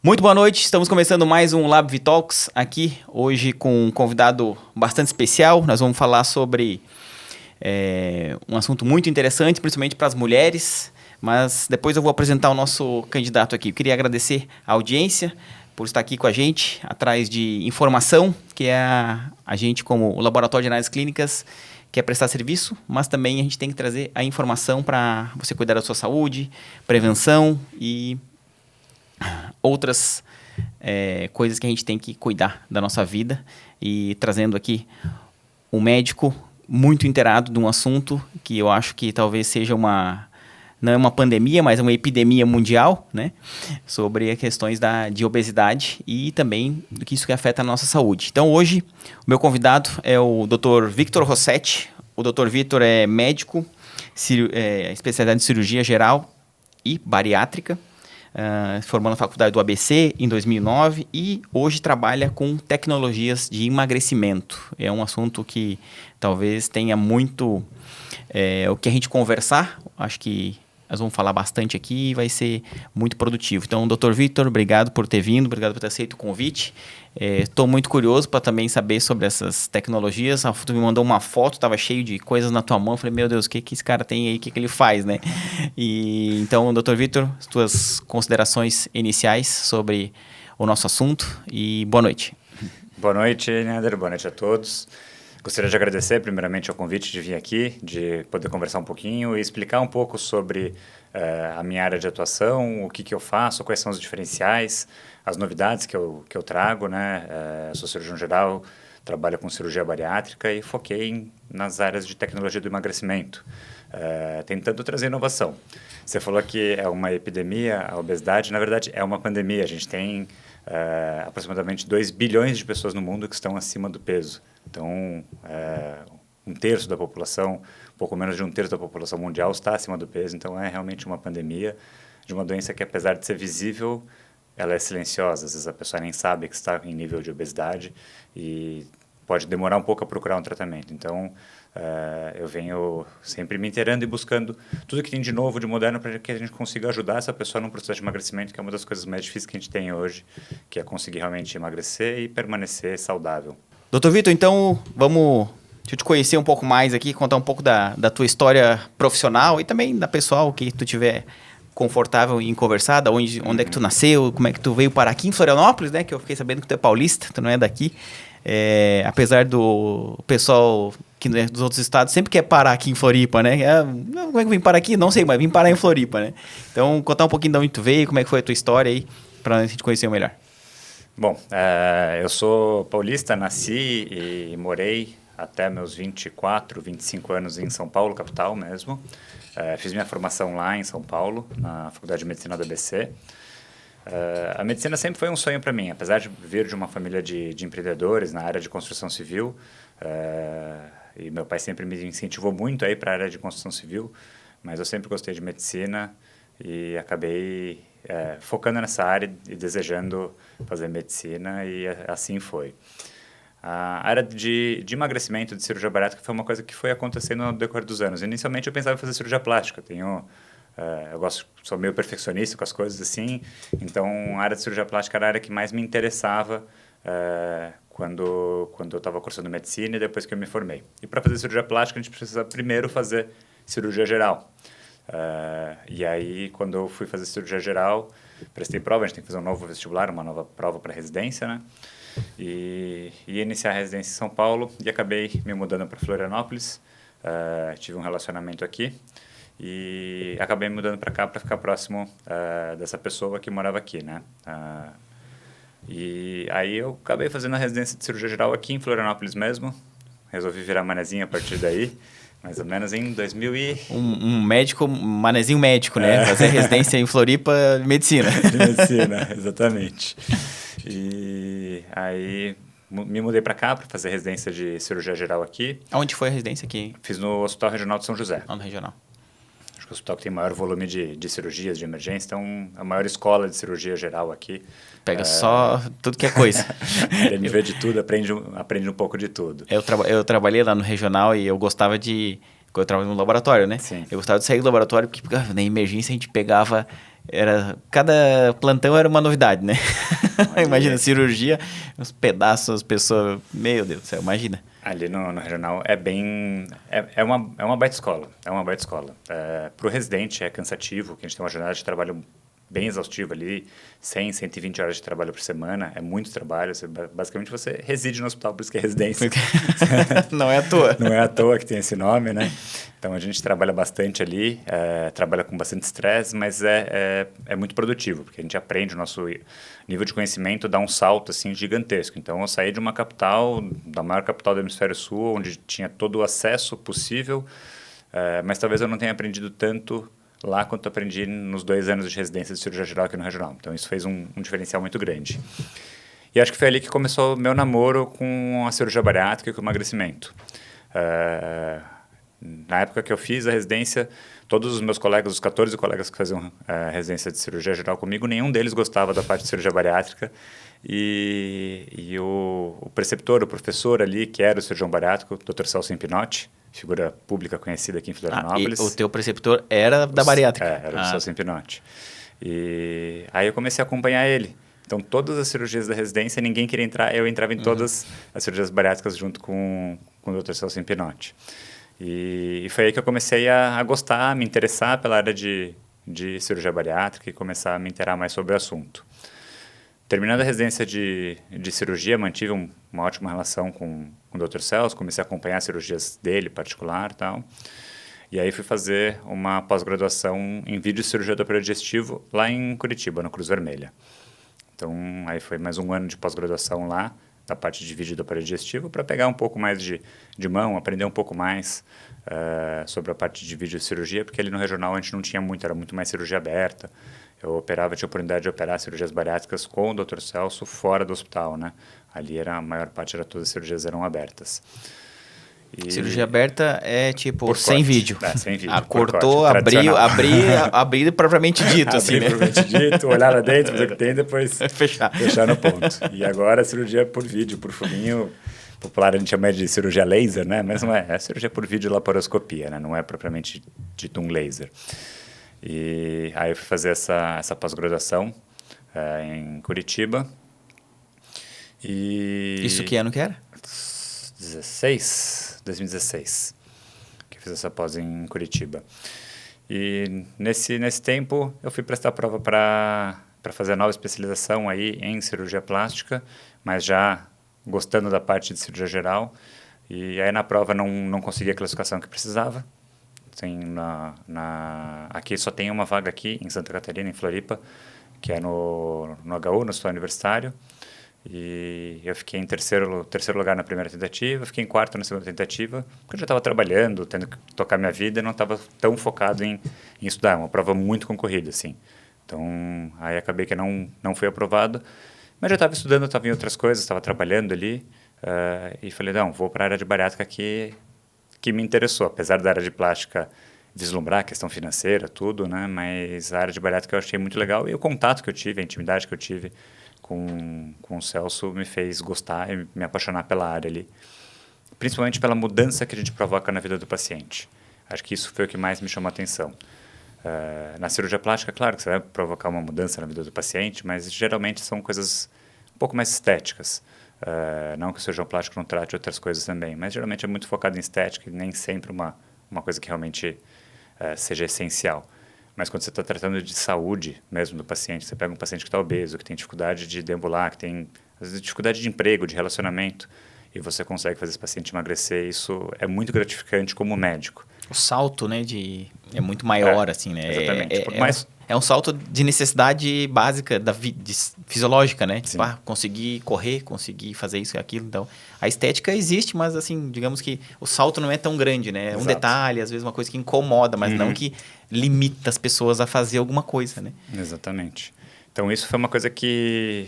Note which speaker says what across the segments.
Speaker 1: Muito boa noite, estamos começando mais um Lab Talks aqui, hoje com um convidado bastante especial. Nós vamos falar sobre um assunto muito interessante, principalmente para as mulheres, mas depois eu vou apresentar o nosso candidato aqui. Eu queria agradecer a audiência por estar aqui com a gente, atrás de informação, que é a gente como o Laboratório de Análises Clínicas quer prestar serviço, mas também a gente tem que trazer a informação para você cuidar da sua saúde, prevenção e outras coisas que a gente tem que cuidar da nossa vida, e trazendo aqui um médico muito inteirado de um assunto que eu acho que talvez seja não é uma pandemia, mas é uma epidemia mundial, né? Sobre as questões de obesidade e também do que isso que afeta a nossa saúde. Então hoje o meu convidado é o Dr. Victor Rossetti. O Dr. Victor é médico, especialidade em cirurgia geral e bariátrica. Formou na faculdade do ABC em 2009 e hoje trabalha com tecnologias de emagrecimento. É um assunto que talvez tenha muito o que a gente conversar. Acho que nós vamos falar bastante aqui e vai ser muito produtivo. Então, Dr. Victor, obrigado por ter vindo, obrigado por ter aceito o convite. Estou muito curioso para também saber sobre essas tecnologias. Tu me mandou uma foto, estava cheio de coisas na tua mão. Falei, meu Deus, o que esse cara tem aí? O que ele faz, né? Então, Dr. Victor, as tuas considerações iniciais sobre o nosso assunto e boa noite.
Speaker 2: Boa noite, Nader. Boa noite a todos. Gostaria de agradecer, primeiramente, ao convite de vir aqui, de poder conversar um pouquinho e explicar um pouco sobre a minha área de atuação, o que eu faço, quais são os diferenciais, as novidades que eu trago, né? Sou cirurgião geral, trabalho com cirurgia bariátrica e foquei nas áreas de tecnologia do emagrecimento, tentando trazer inovação. Você falou que é uma epidemia, a obesidade, na verdade, é uma pandemia. A gente tem aproximadamente 2 bilhões de pessoas no mundo que estão acima do peso. Então, um terço da população, pouco menos de um terço da população mundial está acima do peso. Então, é realmente uma pandemia de uma doença que, apesar de ser visível, ela é silenciosa. Às vezes a pessoa nem sabe que está em nível de obesidade e pode demorar um pouco a procurar um tratamento. Então, eu venho sempre me inteirando e buscando tudo que tem de novo, de moderno, para que a gente consiga ajudar essa pessoa num processo de emagrecimento, que é uma das coisas mais difíceis que a gente tem hoje, que é conseguir realmente emagrecer e permanecer saudável.
Speaker 1: Dr. Victor, então deixa eu te conhecer um pouco mais aqui, contar um pouco da tua história profissional e também da pessoal, que tu tiver confortável em conversar, onde é que tu nasceu, como é que tu veio parar aqui em Florianópolis, né? Que eu fiquei sabendo que tu é paulista, tu não é daqui. Apesar do pessoal que é dos outros estados sempre quer parar aqui em Floripa, né? Como é que eu vim parar aqui? Não sei, mas vim parar em Floripa, né? Então, contar um pouquinho de onde tu veio, como é que foi a tua história aí, pra gente conhecer melhor.
Speaker 2: Bom, eu sou paulista, nasci e morei até meus 24, 25 anos em São Paulo, capital mesmo. Fiz minha formação lá em São Paulo, na Faculdade de Medicina do ABC. A medicina sempre foi um sonho para mim, apesar de vir de uma família de empreendedores na área de construção civil. E meu pai sempre me incentivou muito a ir para a área de construção civil, mas eu sempre gostei de medicina e acabei focando nessa área e desejando fazer medicina, e assim foi. A área de emagrecimento, de cirurgia bariátrica, foi uma coisa que foi acontecendo no decorrer dos anos. Inicialmente eu pensava em fazer cirurgia plástica. Eu sou meio perfeccionista com as coisas assim, então a área de cirurgia plástica era a área que mais me interessava quando eu estava cursando medicina e depois que eu me formei. E para fazer cirurgia plástica a gente precisa primeiro fazer cirurgia geral. E aí, quando eu fui fazer cirurgia geral, prestei prova, a gente tem que fazer um novo vestibular, uma nova prova para residência, né? E iniciar a residência em São Paulo e acabei me mudando para Florianópolis. Tive um relacionamento aqui e acabei me mudando para cá para ficar próximo dessa pessoa que morava aqui, né? E aí eu acabei fazendo a residência de cirurgia geral aqui em Florianópolis mesmo. Resolvi virar manezinho a partir daí. Mais ou menos em 2000 e...
Speaker 1: Um médico, manezinho médico, né? Fazer residência em Floripa, medicina.
Speaker 2: De medicina, exatamente. E aí me mudei para cá para fazer residência de cirurgia geral aqui.
Speaker 1: Onde foi a residência aqui?
Speaker 2: Fiz no Hospital Regional de São José.
Speaker 1: No regional.
Speaker 2: Acho que o hospital que tem maior volume de cirurgias de emergência, então a maior escola de cirurgia geral aqui.
Speaker 1: Pega só tudo que é coisa.
Speaker 2: Ele vê de tudo, aprende um pouco de tudo.
Speaker 1: Eu trabalhei lá no regional e eu gostava eu trabalhava no laboratório, né?
Speaker 2: Sim.
Speaker 1: Eu gostava de sair do laboratório porque na emergência a gente pegava cada plantão era uma novidade, né? Imagina,
Speaker 2: Ali,
Speaker 1: cirurgia, os pedaços, as pessoas... Meu Deus do céu, imagina.
Speaker 2: ali no regional é bem... É uma baita escola. É uma baita escola. Para o residente é cansativo, que a gente tem uma jornada de trabalho bem exaustivo ali, 100, 120 horas de trabalho por semana, é muito trabalho, basicamente você reside no hospital, por isso que é residência.
Speaker 1: Não é à toa.
Speaker 2: Não é à toa que tem esse nome, né? Então a gente trabalha bastante ali, trabalha com bastante estresse, mas é muito produtivo, porque a gente aprende, o nosso nível de conhecimento dá um salto assim gigantesco. Então eu saí de uma capital, da maior capital do hemisfério sul, onde tinha todo o acesso possível, mas talvez eu não tenha aprendido tanto lá quanto aprendi nos 2 anos de residência de cirurgia geral aqui no regional. Então isso fez um diferencial muito grande. E acho que foi ali que começou o meu namoro com a cirurgia bariátrica e com o emagrecimento. Na época que eu fiz a residência, todos os meus colegas, os 14 colegas que faziam residência de cirurgia geral comigo, nenhum deles gostava da parte de cirurgia bariátrica. E o preceptor, o professor ali, que era o cirurgião bariátrico, o Dr. Celso Pinotti, figura pública conhecida aqui em Florianópolis.
Speaker 1: E o teu preceptor era da bariátrica?
Speaker 2: Era o Celso Pinotti. E aí eu comecei a acompanhar ele. Então, todas as cirurgias da residência, ninguém queria entrar, eu entrava em todas as cirurgias bariátricas junto com o Dr. Celso Pinotti. E foi aí que eu comecei a gostar, a me interessar pela área de cirurgia bariátrica e começar a me interar mais sobre o assunto. Terminando a residência de cirurgia, mantive uma ótima relação com o Dr. Celso, comecei a acompanhar as cirurgias dele, particular e tal. E aí fui fazer uma pós-graduação em vídeo e cirurgia do aparelho digestivo lá em Curitiba, no Cruz Vermelha. Então, aí foi mais 1 ano de pós-graduação lá, da parte de vídeo do aparelho digestivo, para pegar um pouco mais de mão, aprender um pouco mais sobre a parte de vídeo e cirurgia, porque ali no regional a gente não tinha muito, era muito mais cirurgia aberta. Eu tinha a oportunidade de operar cirurgias bariátricas com o Dr. Celso fora do hospital, né? Ali a maior parte todas as cirurgias eram abertas.
Speaker 1: Cirurgia aberta é tipo
Speaker 2: por
Speaker 1: sem
Speaker 2: corte.
Speaker 1: vídeo.
Speaker 2: Sem vídeo.
Speaker 1: Cortou, abriu propriamente dito, assim, né?
Speaker 2: Propriamente dito, olhar lá dentro, ver o que tem, depois
Speaker 1: fechar
Speaker 2: no ponto. E agora a cirurgia por vídeo, por furinho, popular a gente chama de cirurgia laser, né? Mas não é cirurgia por vídeo laparoscopia, né? Não é propriamente dito um laser. E aí eu fui fazer essa pós-graduação em Curitiba.
Speaker 1: Isso que ano que era?
Speaker 2: 2016, que eu fiz essa pós em Curitiba. E nesse tempo eu fui prestar prova para fazer a nova especialização aí em cirurgia plástica, mas já gostando da parte de cirurgia geral. E aí na prova não consegui a classificação que precisava. Aqui só tem uma vaga aqui em Santa Catarina, em Floripa, que é no HU, no Hospital Universitário. E eu fiquei em terceiro lugar na primeira tentativa, fiquei em quarto na segunda tentativa, porque eu já estava trabalhando, tendo que tocar minha vida, e não estava tão focado em estudar. É uma prova muito concorrida, assim. Então, aí acabei que não fui aprovado, mas já estava estudando, estava em outras coisas, estava trabalhando ali, e falei, não, vou para a área de bariátrica que me interessou, apesar da área de plástica vislumbrar a questão financeira, tudo, né? Mas a área de bariátrica eu achei muito legal, e o contato que eu tive, a intimidade que eu tive com o Celso me fez gostar e me apaixonar pela área ali, principalmente pela mudança que a gente provoca na vida do paciente. Acho que isso foi o que mais me chamou a atenção. Na cirurgia plástica, claro que você vai provocar uma mudança na vida do paciente, mas geralmente são coisas um pouco mais estéticas. Não que o cirurgião plástico não trate outras coisas também, mas geralmente é muito focado em estética e nem sempre uma coisa que realmente seja essencial. Mas quando você está tratando de saúde mesmo do paciente, você pega um paciente que está obeso, que tem dificuldade de deambular, que tem às vezes, dificuldade de emprego, de relacionamento, e você consegue fazer esse paciente emagrecer, isso é muito gratificante como médico.
Speaker 1: O salto, né, é muito maior, assim, né?
Speaker 2: Exatamente.
Speaker 1: É um salto de necessidade básica fisiológica, né?
Speaker 2: Sim.
Speaker 1: Tipo, conseguir correr, conseguir fazer isso e aquilo. Então, a estética existe, mas, assim, digamos que o salto não é tão grande, né? É um detalhe, às vezes uma coisa que incomoda, mas não que limita as pessoas a fazer alguma coisa, né?
Speaker 2: Exatamente. Então, isso foi uma coisa que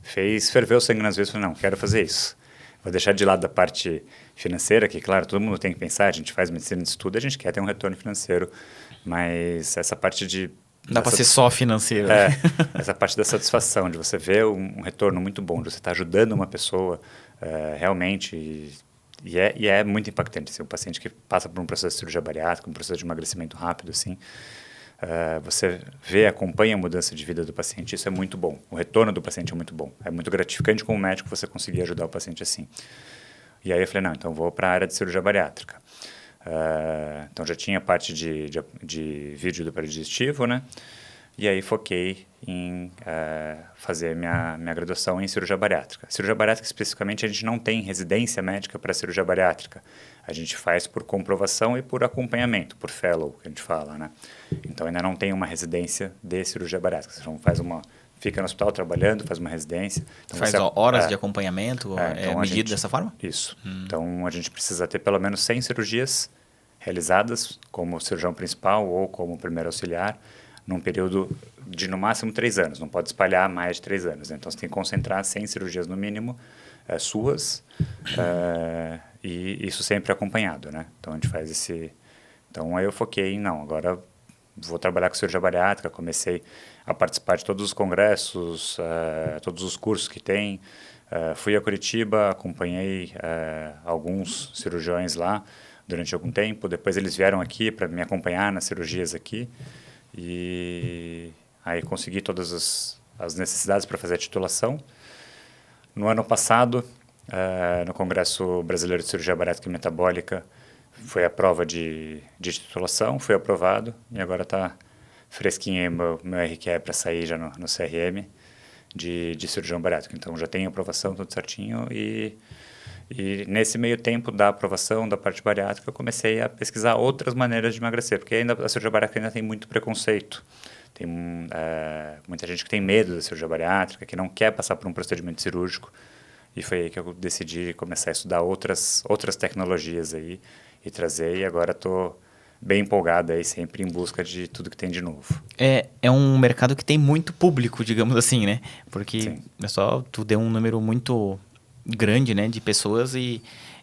Speaker 2: fez ferver o sangue nas vezes. Falei, não, quero fazer isso. Vou deixar de lado a parte financeira, que, claro, todo mundo tem que pensar, a gente faz medicina de estudo, a gente quer ter um retorno financeiro, mas essa parte de...
Speaker 1: Dá para ser só financeiro.
Speaker 2: Essa parte da satisfação, de você ver um retorno muito bom, de você estar ajudando uma pessoa realmente, e é muito impactante, assim, um paciente que passa por um processo de cirurgia bariátrica, um processo de emagrecimento rápido, assim, você vê, acompanha a mudança de vida do paciente, isso é muito bom. O retorno do paciente é muito bom. É muito gratificante como médico você conseguir ajudar o paciente assim. E aí eu falei, não, então vou para a área de cirurgia bariátrica. Então já tinha parte de vídeo do aparelho digestivo, né? E aí foquei em fazer minha graduação em cirurgia bariátrica. Cirurgia bariátrica, especificamente, a gente não tem residência médica para cirurgia bariátrica. A gente faz por comprovação e por acompanhamento, por fellow, que a gente fala, né? Então ainda não tem uma residência de cirurgia bariátrica. Você fica no hospital trabalhando, faz uma residência. Então
Speaker 1: faz horas de acompanhamento,
Speaker 2: então
Speaker 1: medido dessa forma?
Speaker 2: Isso. Então a gente precisa ter pelo menos 100 cirurgias realizadas como cirurgião principal ou como primeiro auxiliar, num período de no máximo 3 anos, não pode espalhar mais de 3 anos. Né? Então você tem que concentrar 100 cirurgias no mínimo, suas, e isso sempre acompanhado, né? Então a gente faz esse... Então aí eu foquei em, não, agora vou trabalhar com cirurgia bariátrica, comecei a participar de todos os congressos, todos os cursos que tem, fui a Curitiba, acompanhei alguns cirurgiões lá durante algum tempo, depois eles vieram aqui para me acompanhar nas cirurgias aqui, e aí consegui todas as necessidades para fazer a titulação. No ano passado, no Congresso Brasileiro de Cirurgia Bariátrica e Metabólica, foi a prova de titulação, fui aprovado e agora está fresquinho aí meu RQE para sair já no CRM de cirurgião bariátrico. Então já tenho aprovação, tudo certinho, e nesse meio tempo da aprovação da parte bariátrica, eu comecei a pesquisar outras maneiras de emagrecer, porque ainda a cirurgia bariátrica ainda tem muito preconceito. Tem muita gente que tem medo da cirurgia bariátrica, que não quer passar por um procedimento cirúrgico, e foi aí que eu decidi começar a estudar outras tecnologias aí e trazer, e agora estou bem empolgado aí, sempre em busca de tudo que tem de novo.
Speaker 1: É um mercado que tem muito público, digamos assim, né? Porque
Speaker 2: Sim.
Speaker 1: é só tu deu um número muito grande, né, de pessoas e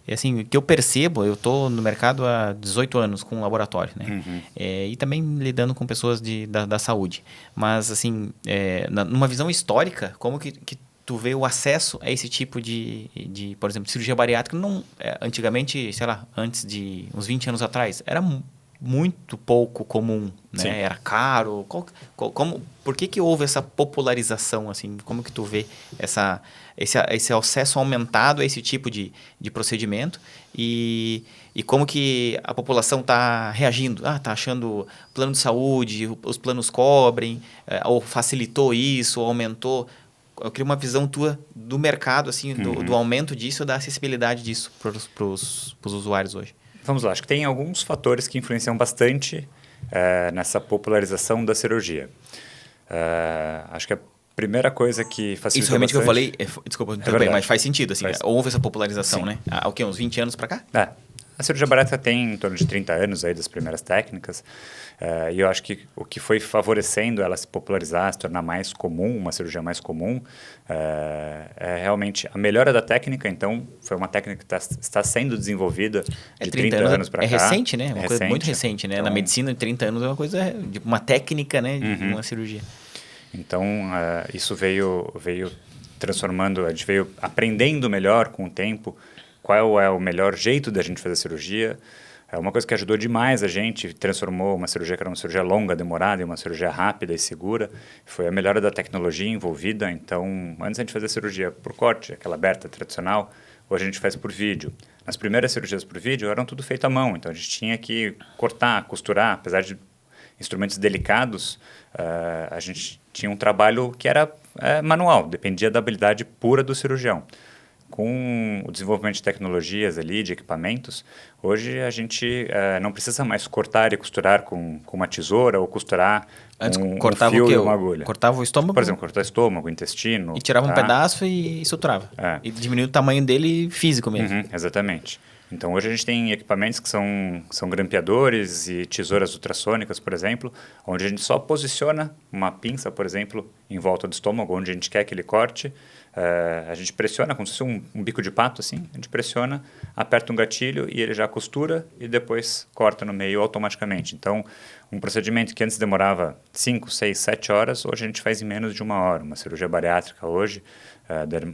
Speaker 1: assim, o que eu percebo, eu tô no mercado há 18 anos com laboratório, né?
Speaker 2: Uhum.
Speaker 1: E também lidando com pessoas da saúde. Mas, assim, numa visão histórica, como que tu vê o acesso a esse tipo de por exemplo, cirurgia bariátrica? Não, antigamente, sei lá, antes de uns 20 anos atrás, era muito pouco comum, né?
Speaker 2: Sim.
Speaker 1: Era caro. Por que houve essa popularização, assim? Como que tu vê esse acesso aumentado a esse tipo de procedimento e como que a população está reagindo? Está achando plano de saúde, os planos cobrem, ou facilitou isso, ou aumentou? Eu queria uma visão tua do mercado, assim, do aumento disso, da acessibilidade disso para os usuários hoje.
Speaker 2: Vamos lá, acho que tem alguns fatores que influenciam bastante nessa popularização da cirurgia. Acho que a primeira coisa que facilita
Speaker 1: isso realmente
Speaker 2: bastante...
Speaker 1: que eu falei, desculpa interromper, mas faz sentido, assim, houve essa popularização,
Speaker 2: Sim.
Speaker 1: né? Há o quê? Uns 20 anos para cá?
Speaker 2: A cirurgia bariátrica tem em torno de 30 anos aí das primeiras técnicas, e eu acho que o que foi favorecendo ela se popularizar, se tornar mais comum, uma cirurgia mais comum, é realmente a melhora da técnica. Então, foi uma técnica que está sendo desenvolvida de 30 anos para cá.
Speaker 1: É recente, né? Uma coisa muito recente, né?
Speaker 2: Então,
Speaker 1: na medicina, 30 anos é uma coisa, uma técnica, né? De uma cirurgia.
Speaker 2: Então, isso veio transformando, a gente veio aprendendo melhor com o tempo qual é o melhor jeito da gente fazer cirurgia. Uma coisa que ajudou demais a gente, transformou uma cirurgia que era uma cirurgia longa, demorada, em uma cirurgia rápida e segura, foi a melhora da tecnologia envolvida. Então, antes a gente fazia cirurgia por corte, aquela aberta tradicional, hoje a gente faz por vídeo. Nas primeiras cirurgias por vídeo eram tudo feito à mão, então a gente tinha que cortar, costurar, apesar de instrumentos delicados, a gente tinha um trabalho que era manual, dependia da habilidade pura do cirurgião. Com o desenvolvimento de tecnologias ali, de equipamentos, hoje a gente não precisa mais cortar e costurar com uma tesoura ou costurar com um fio e uma agulha.
Speaker 1: Cortava o estômago?
Speaker 2: Por exemplo, cortar o estômago, o intestino.
Speaker 1: E tirava um pedaço e suturava. E diminuía o tamanho dele físico mesmo.
Speaker 2: Exatamente. Então, hoje a gente tem equipamentos que são grampeadores e tesouras ultrassônicas, por exemplo, onde a gente só posiciona uma pinça, por exemplo, em volta do estômago, onde a gente quer que ele corte. A gente pressiona, como se fosse um bico de pato, assim. A gente pressiona, aperta um gatilho e ele já costura e depois corta no meio automaticamente. Então, um procedimento que antes demorava 5, 6, 7 horas, hoje a gente faz em menos de 1 hora. Uma cirurgia bariátrica hoje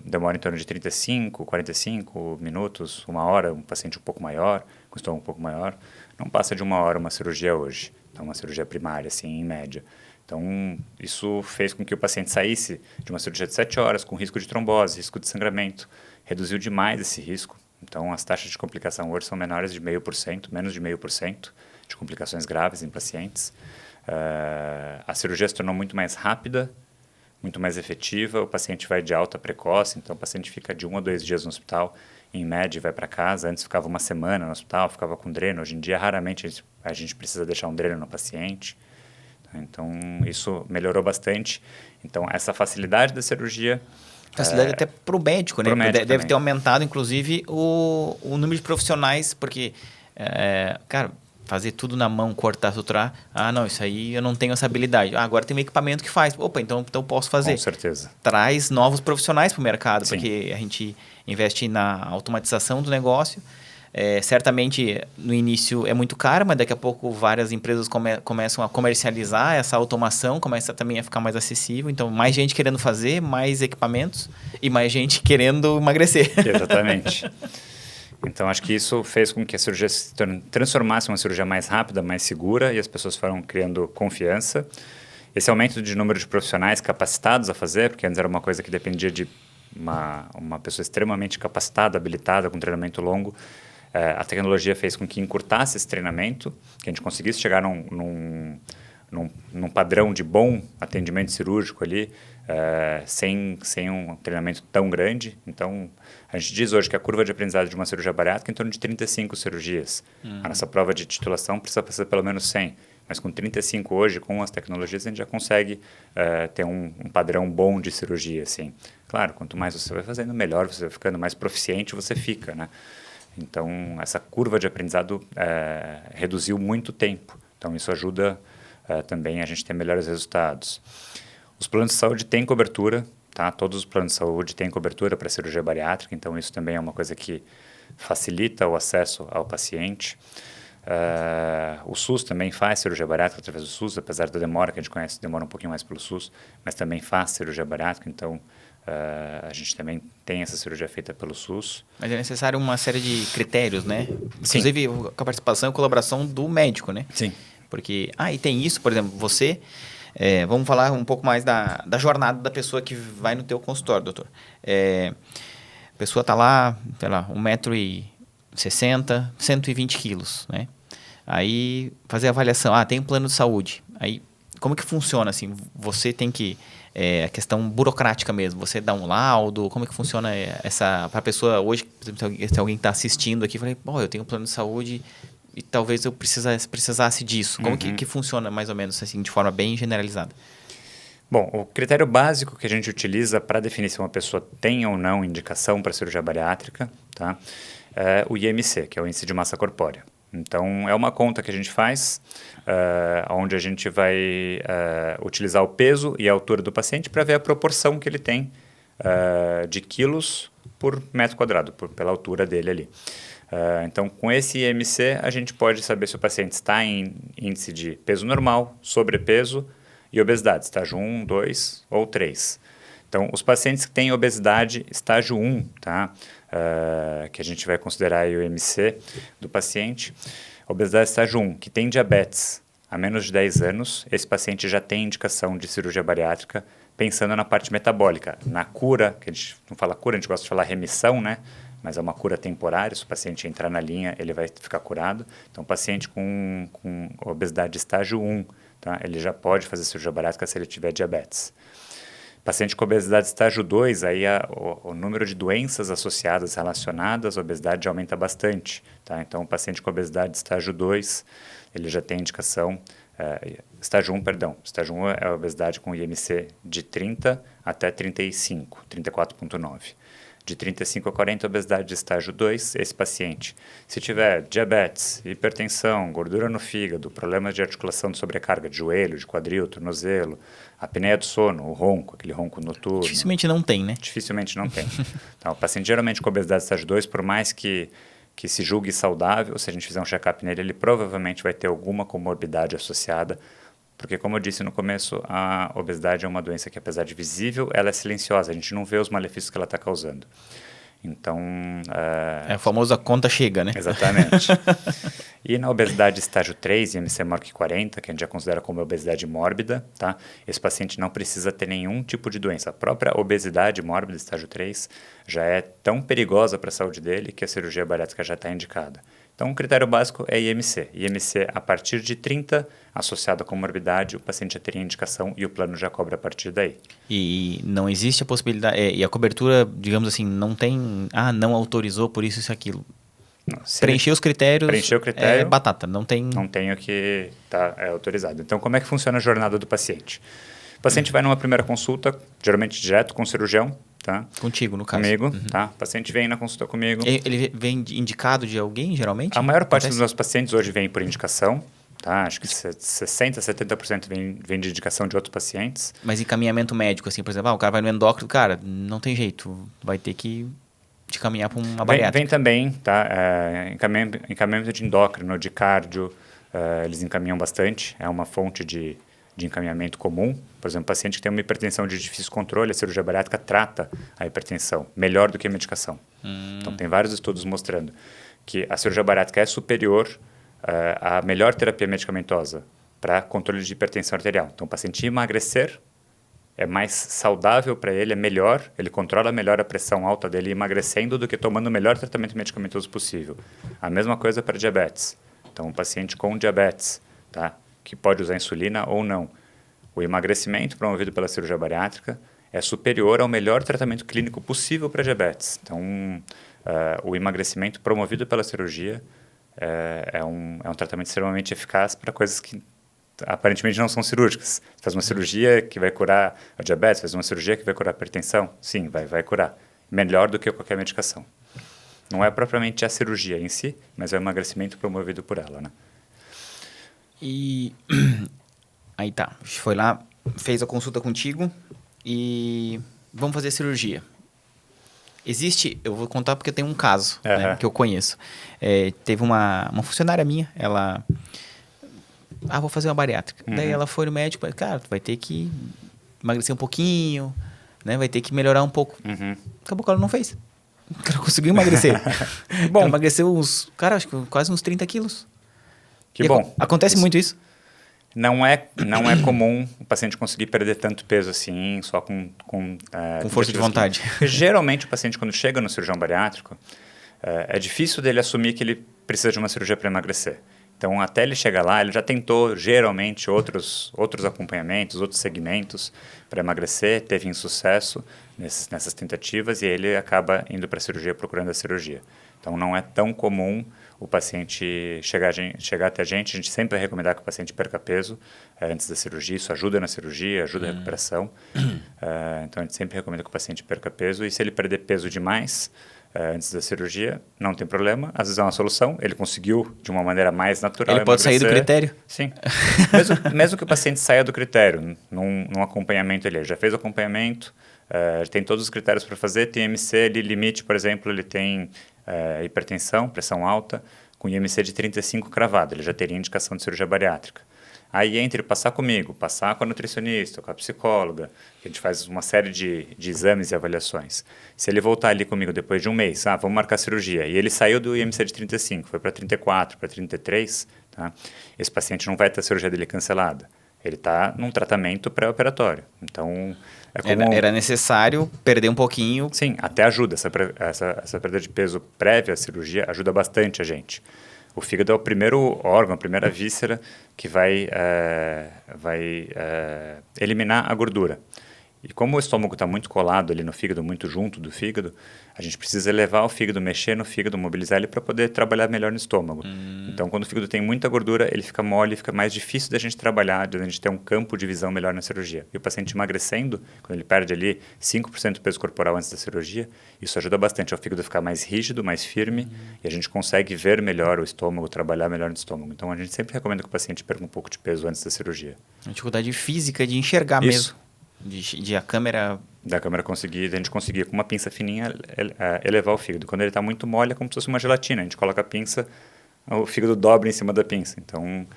Speaker 2: demora em torno de 35, 45 minutos, 1 hora, um paciente um pouco maior, com estômago um pouco maior. Não passa de 1 hora uma cirurgia hoje. Então, uma cirurgia primária, assim, em média. Então, isso fez com que o paciente saísse de uma cirurgia de 7 horas com risco de trombose, risco de sangramento. Reduziu demais esse risco. Então, as taxas de complicação hoje são menores de 0,5%, menos de 0,5% de complicações graves em pacientes. A cirurgia se tornou muito mais rápida, muito mais efetiva. O paciente vai de alta precoce, então o paciente fica de 1 a 2 dias no hospital, em média, e vai para casa. Antes ficava uma semana no hospital, ficava com dreno. Hoje em dia, raramente a gente precisa deixar um dreno no paciente. Então, isso melhorou bastante. Então, essa facilidade da cirurgia...
Speaker 1: Facilidade até para o médico, né?
Speaker 2: Médico
Speaker 1: deve ter aumentado, inclusive, o número de profissionais, porque, cara, fazer tudo na mão, cortar, suturar, não, isso aí eu não tenho essa habilidade. Agora tem um equipamento que faz. Opa, então eu posso fazer.
Speaker 2: Com certeza.
Speaker 1: Traz novos profissionais para o mercado,
Speaker 2: Sim.
Speaker 1: Porque a gente investe na automatização do negócio. Certamente, no início é muito caro, mas daqui a pouco várias empresas começam a comercializar essa automação, começa também a ficar mais acessível. Então, mais gente querendo fazer, mais equipamentos e mais gente querendo emagrecer.
Speaker 2: Exatamente. Então, acho que isso fez com que a cirurgia se transformasse em uma cirurgia mais rápida, mais segura, e as pessoas foram criando confiança. Esse aumento de número de profissionais capacitados a fazer, porque antes era uma coisa que dependia de uma pessoa extremamente capacitada, habilitada, com treinamento longo. A tecnologia fez com que encurtasse esse treinamento, que a gente conseguisse chegar num padrão de bom atendimento cirúrgico ali, sem um treinamento tão grande. Então, a gente diz hoje que a curva de aprendizado de uma cirurgia bariátrica é em torno de 35 cirurgias. A nossa prova de titulação precisa passar pelo menos 100. Mas com 35 hoje, com as tecnologias, a gente já consegue ter um padrão bom de cirurgia. Assim. Claro, quanto mais você vai fazendo, melhor você vai ficando, mais proficiente você fica, né? Então, essa curva de aprendizado reduziu muito o tempo. Então, isso ajuda também a gente ter melhores resultados. Os planos de saúde têm cobertura, tá? Todos os planos de saúde têm cobertura para cirurgia bariátrica, então isso também é uma coisa que facilita o acesso ao paciente. O SUS também faz cirurgia bariátrica através do SUS, apesar da demora que a gente conhece, demora um pouquinho mais pelo SUS, mas também faz cirurgia bariátrica, então... a gente também tem essa cirurgia feita pelo SUS.
Speaker 1: Mas é necessário uma série de critérios, né?
Speaker 2: Sim.
Speaker 1: Inclusive com a participação e colaboração do médico, né?
Speaker 2: Sim.
Speaker 1: Porque, e tem isso, por exemplo, você... vamos falar um pouco mais da jornada da pessoa que vai no teu consultório, doutor. A pessoa está lá, sei lá, 1,60 m, 120 quilos, né? Aí, fazer a avaliação. Tem um plano de saúde. Aí, como que funciona, assim? Você tem que... a questão burocrática mesmo. Você dá um laudo, como é que funciona essa... Para a pessoa, hoje, por exemplo, se alguém está assistindo aqui, falei, eu tenho um plano de saúde e talvez eu precisasse disso. Como que funciona, mais ou menos, assim, de forma bem generalizada?
Speaker 2: Bom, o critério básico que a gente utiliza para definir se uma pessoa tem ou não indicação para cirurgia bariátrica, tá? É o IMC, que é o Índice de Massa Corpórea. Então, é uma conta que a gente faz, onde a gente vai utilizar o peso e a altura do paciente para ver a proporção que ele tem de quilos por metro quadrado, pela altura dele ali. Então, com esse IMC, a gente pode saber se o paciente está em índice de peso normal, sobrepeso e obesidade, estágio 1, 2 ou 3. Então, os pacientes que têm obesidade estágio 1, tá? Que a gente vai considerar aí o IMC do paciente. Obesidade estágio 1, que tem diabetes há menos de 10 anos, esse paciente já tem indicação de cirurgia bariátrica, pensando na parte metabólica, na cura, que a gente não fala cura, a gente gosta de falar remissão, né? Mas é uma cura temporária, se o paciente entrar na linha, ele vai ficar curado. Então, paciente com obesidade estágio 1, tá? Ele já pode fazer cirurgia bariátrica se ele tiver diabetes. Paciente com obesidade estágio 2, aí o número de doenças associadas relacionadas à obesidade aumenta bastante, tá? Então, o paciente com obesidade estágio 2, ele já tem indicação, estágio 1, perdão, estágio 1 é a obesidade com IMC de 30 até 35, 34,9. De 35 a 40, obesidade de estágio 2, esse paciente, se tiver diabetes, hipertensão, gordura no fígado, problemas de articulação de sobrecarga de joelho, de quadril, tornozelo, apneia do sono, o ronco, aquele ronco noturno.
Speaker 1: Dificilmente não tem, né?
Speaker 2: Dificilmente não tem. Então, o paciente geralmente com obesidade estágio 2, por mais que se julgue saudável, se a gente fizer um check-up nele, ele provavelmente vai ter alguma comorbidade associada, porque, como eu disse no começo, a obesidade é uma doença que, apesar de visível, ela é silenciosa. A gente não vê os malefícios que ela está causando. Então...
Speaker 1: É o famoso a conta chega, né?
Speaker 2: Exatamente. E na obesidade estágio 3, IMC maior que 40, que a gente já considera como obesidade mórbida, tá? Esse paciente não precisa ter nenhum tipo de doença. A própria obesidade mórbida estágio 3 já é tão perigosa para a saúde dele que a cirurgia bariátrica já está indicada. Então, o critério básico é IMC. IMC a partir de 30, associado à comorbidade, o paciente já teria indicação e o plano já cobra a partir daí.
Speaker 1: E não existe a possibilidade... e a cobertura, digamos assim, não tem... não autorizou por isso e aquilo.
Speaker 2: Não,
Speaker 1: Preencher os critérios,
Speaker 2: preencher o critério,
Speaker 1: é batata, não tem...
Speaker 2: Não tem o que está autorizado. Então, como é que funciona a jornada do paciente? O paciente vai numa primeira consulta, geralmente direto com o cirurgião, tá?
Speaker 1: Contigo, no caso.
Speaker 2: Comigo, tá? O paciente vem na consulta comigo.
Speaker 1: Ele vem indicado de alguém, geralmente?
Speaker 2: A maior parte dos meus pacientes hoje vem por indicação, tá? Acho que 60%, 70% vem de indicação de outros pacientes.
Speaker 1: Mas encaminhamento médico, assim, por exemplo, o cara vai no endócrino, cara, não tem jeito, vai ter que te caminhar para uma bariátrica.
Speaker 2: Vem também, tá? Encaminhamento de endócrino, de cardio, eles encaminham bastante, é uma fonte de encaminhamento comum. Por exemplo, paciente que tem uma hipertensão de difícil controle, a cirurgia bariátrica trata a hipertensão melhor do que a medicação. Então, tem vários estudos mostrando que a cirurgia bariátrica é superior à melhor terapia medicamentosa para controle de hipertensão arterial. Então, o paciente emagrecer é mais saudável para ele, é melhor, ele controla melhor a pressão alta dele emagrecendo do que tomando o melhor tratamento medicamentoso possível. A mesma coisa para diabetes. Então, um paciente com diabetes, tá? Que pode usar insulina ou não. O emagrecimento promovido pela cirurgia bariátrica é superior ao melhor tratamento clínico possível para diabetes. Então, o emagrecimento promovido pela cirurgia é um tratamento extremamente eficaz para coisas que aparentemente não são cirúrgicas. Você faz uma cirurgia que vai curar a diabetes, faz uma cirurgia que vai curar a hipertensão? Sim, vai curar. Melhor do que qualquer medicação. Não é propriamente a cirurgia em si, mas é o emagrecimento promovido por ela, né?
Speaker 1: E aí tá, a gente foi lá, fez a consulta contigo e vamos fazer a cirurgia. Existe, eu vou contar porque tem um caso né, que eu conheço. Teve uma funcionária minha, ela... vou fazer uma bariátrica. Daí ela foi no médico, cara, tu vai ter que emagrecer um pouquinho, né? Vai ter que melhorar um pouco. Acabou que ela não fez. O cara conseguiu emagrecer. Bom, ela emagreceu acho que quase uns 30 quilos.
Speaker 2: Que bom.
Speaker 1: Acontece muito isso?
Speaker 2: Não é comum o paciente conseguir perder tanto peso assim, só com
Speaker 1: força de vontade.
Speaker 2: Geralmente, o paciente, quando chega no cirurgião bariátrico, é difícil dele assumir que ele precisa de uma cirurgia para emagrecer. Então, até ele chegar lá, ele já tentou, geralmente, outros acompanhamentos, outros segmentos para emagrecer, teve insucesso nessas tentativas e ele acaba indo para a cirurgia, procurando a cirurgia. Então, não é tão comum o paciente chegar até a gente sempre vai recomendar que o paciente perca peso antes da cirurgia, isso ajuda na cirurgia, ajuda na recuperação. Então, a gente sempre recomenda que o paciente perca peso e se ele perder peso demais antes da cirurgia, não tem problema, às vezes é uma solução, ele conseguiu de uma maneira mais natural
Speaker 1: ele pode sair do critério?
Speaker 2: Sim, mesmo que o paciente saia do critério, num acompanhamento ele já fez o acompanhamento, tem todos os critérios para fazer, tem IMC ali, limite, por exemplo, ele tem hipertensão, pressão alta, com IMC de 35 cravado, ele já teria indicação de cirurgia bariátrica. Aí entre passar comigo, passar com a nutricionista, com a psicóloga, que a gente faz uma série de exames e avaliações. Se ele voltar ali comigo depois de um mês, vamos marcar a cirurgia, e ele saiu do IMC de 35, foi para 34, para 33, tá? Esse paciente não vai ter a cirurgia dele cancelada. Ele está num tratamento pré-operatório. Então,
Speaker 1: era necessário perder um pouquinho.
Speaker 2: Sim, até ajuda. Essa perda de peso prévia à cirurgia ajuda bastante a gente. O fígado é o primeiro órgão, a primeira víscera que vai eliminar a gordura. E como o estômago está muito colado ali no fígado, muito junto do fígado, a gente precisa elevar o fígado, mexer no fígado, mobilizar ele para poder trabalhar melhor no estômago. Então, quando o fígado tem muita gordura, ele fica mole, fica mais difícil da gente trabalhar, de a gente ter um campo de visão melhor na cirurgia. E o paciente emagrecendo, quando ele perde ali 5% do peso corporal antes da cirurgia, isso ajuda bastante ao fígado ficar mais rígido, mais firme, e a gente consegue ver melhor o estômago, trabalhar melhor no estômago. Então, a gente sempre recomenda que o paciente perca um pouco de peso antes da cirurgia.
Speaker 1: A dificuldade física de enxergar mesmo. De a câmera...
Speaker 2: Da câmera conseguir, a gente conseguir com uma pinça fininha elevar o fígado. Quando ele está muito mole é como se fosse uma gelatina. A gente coloca a pinça, o fígado dobra em cima da pinça. Então,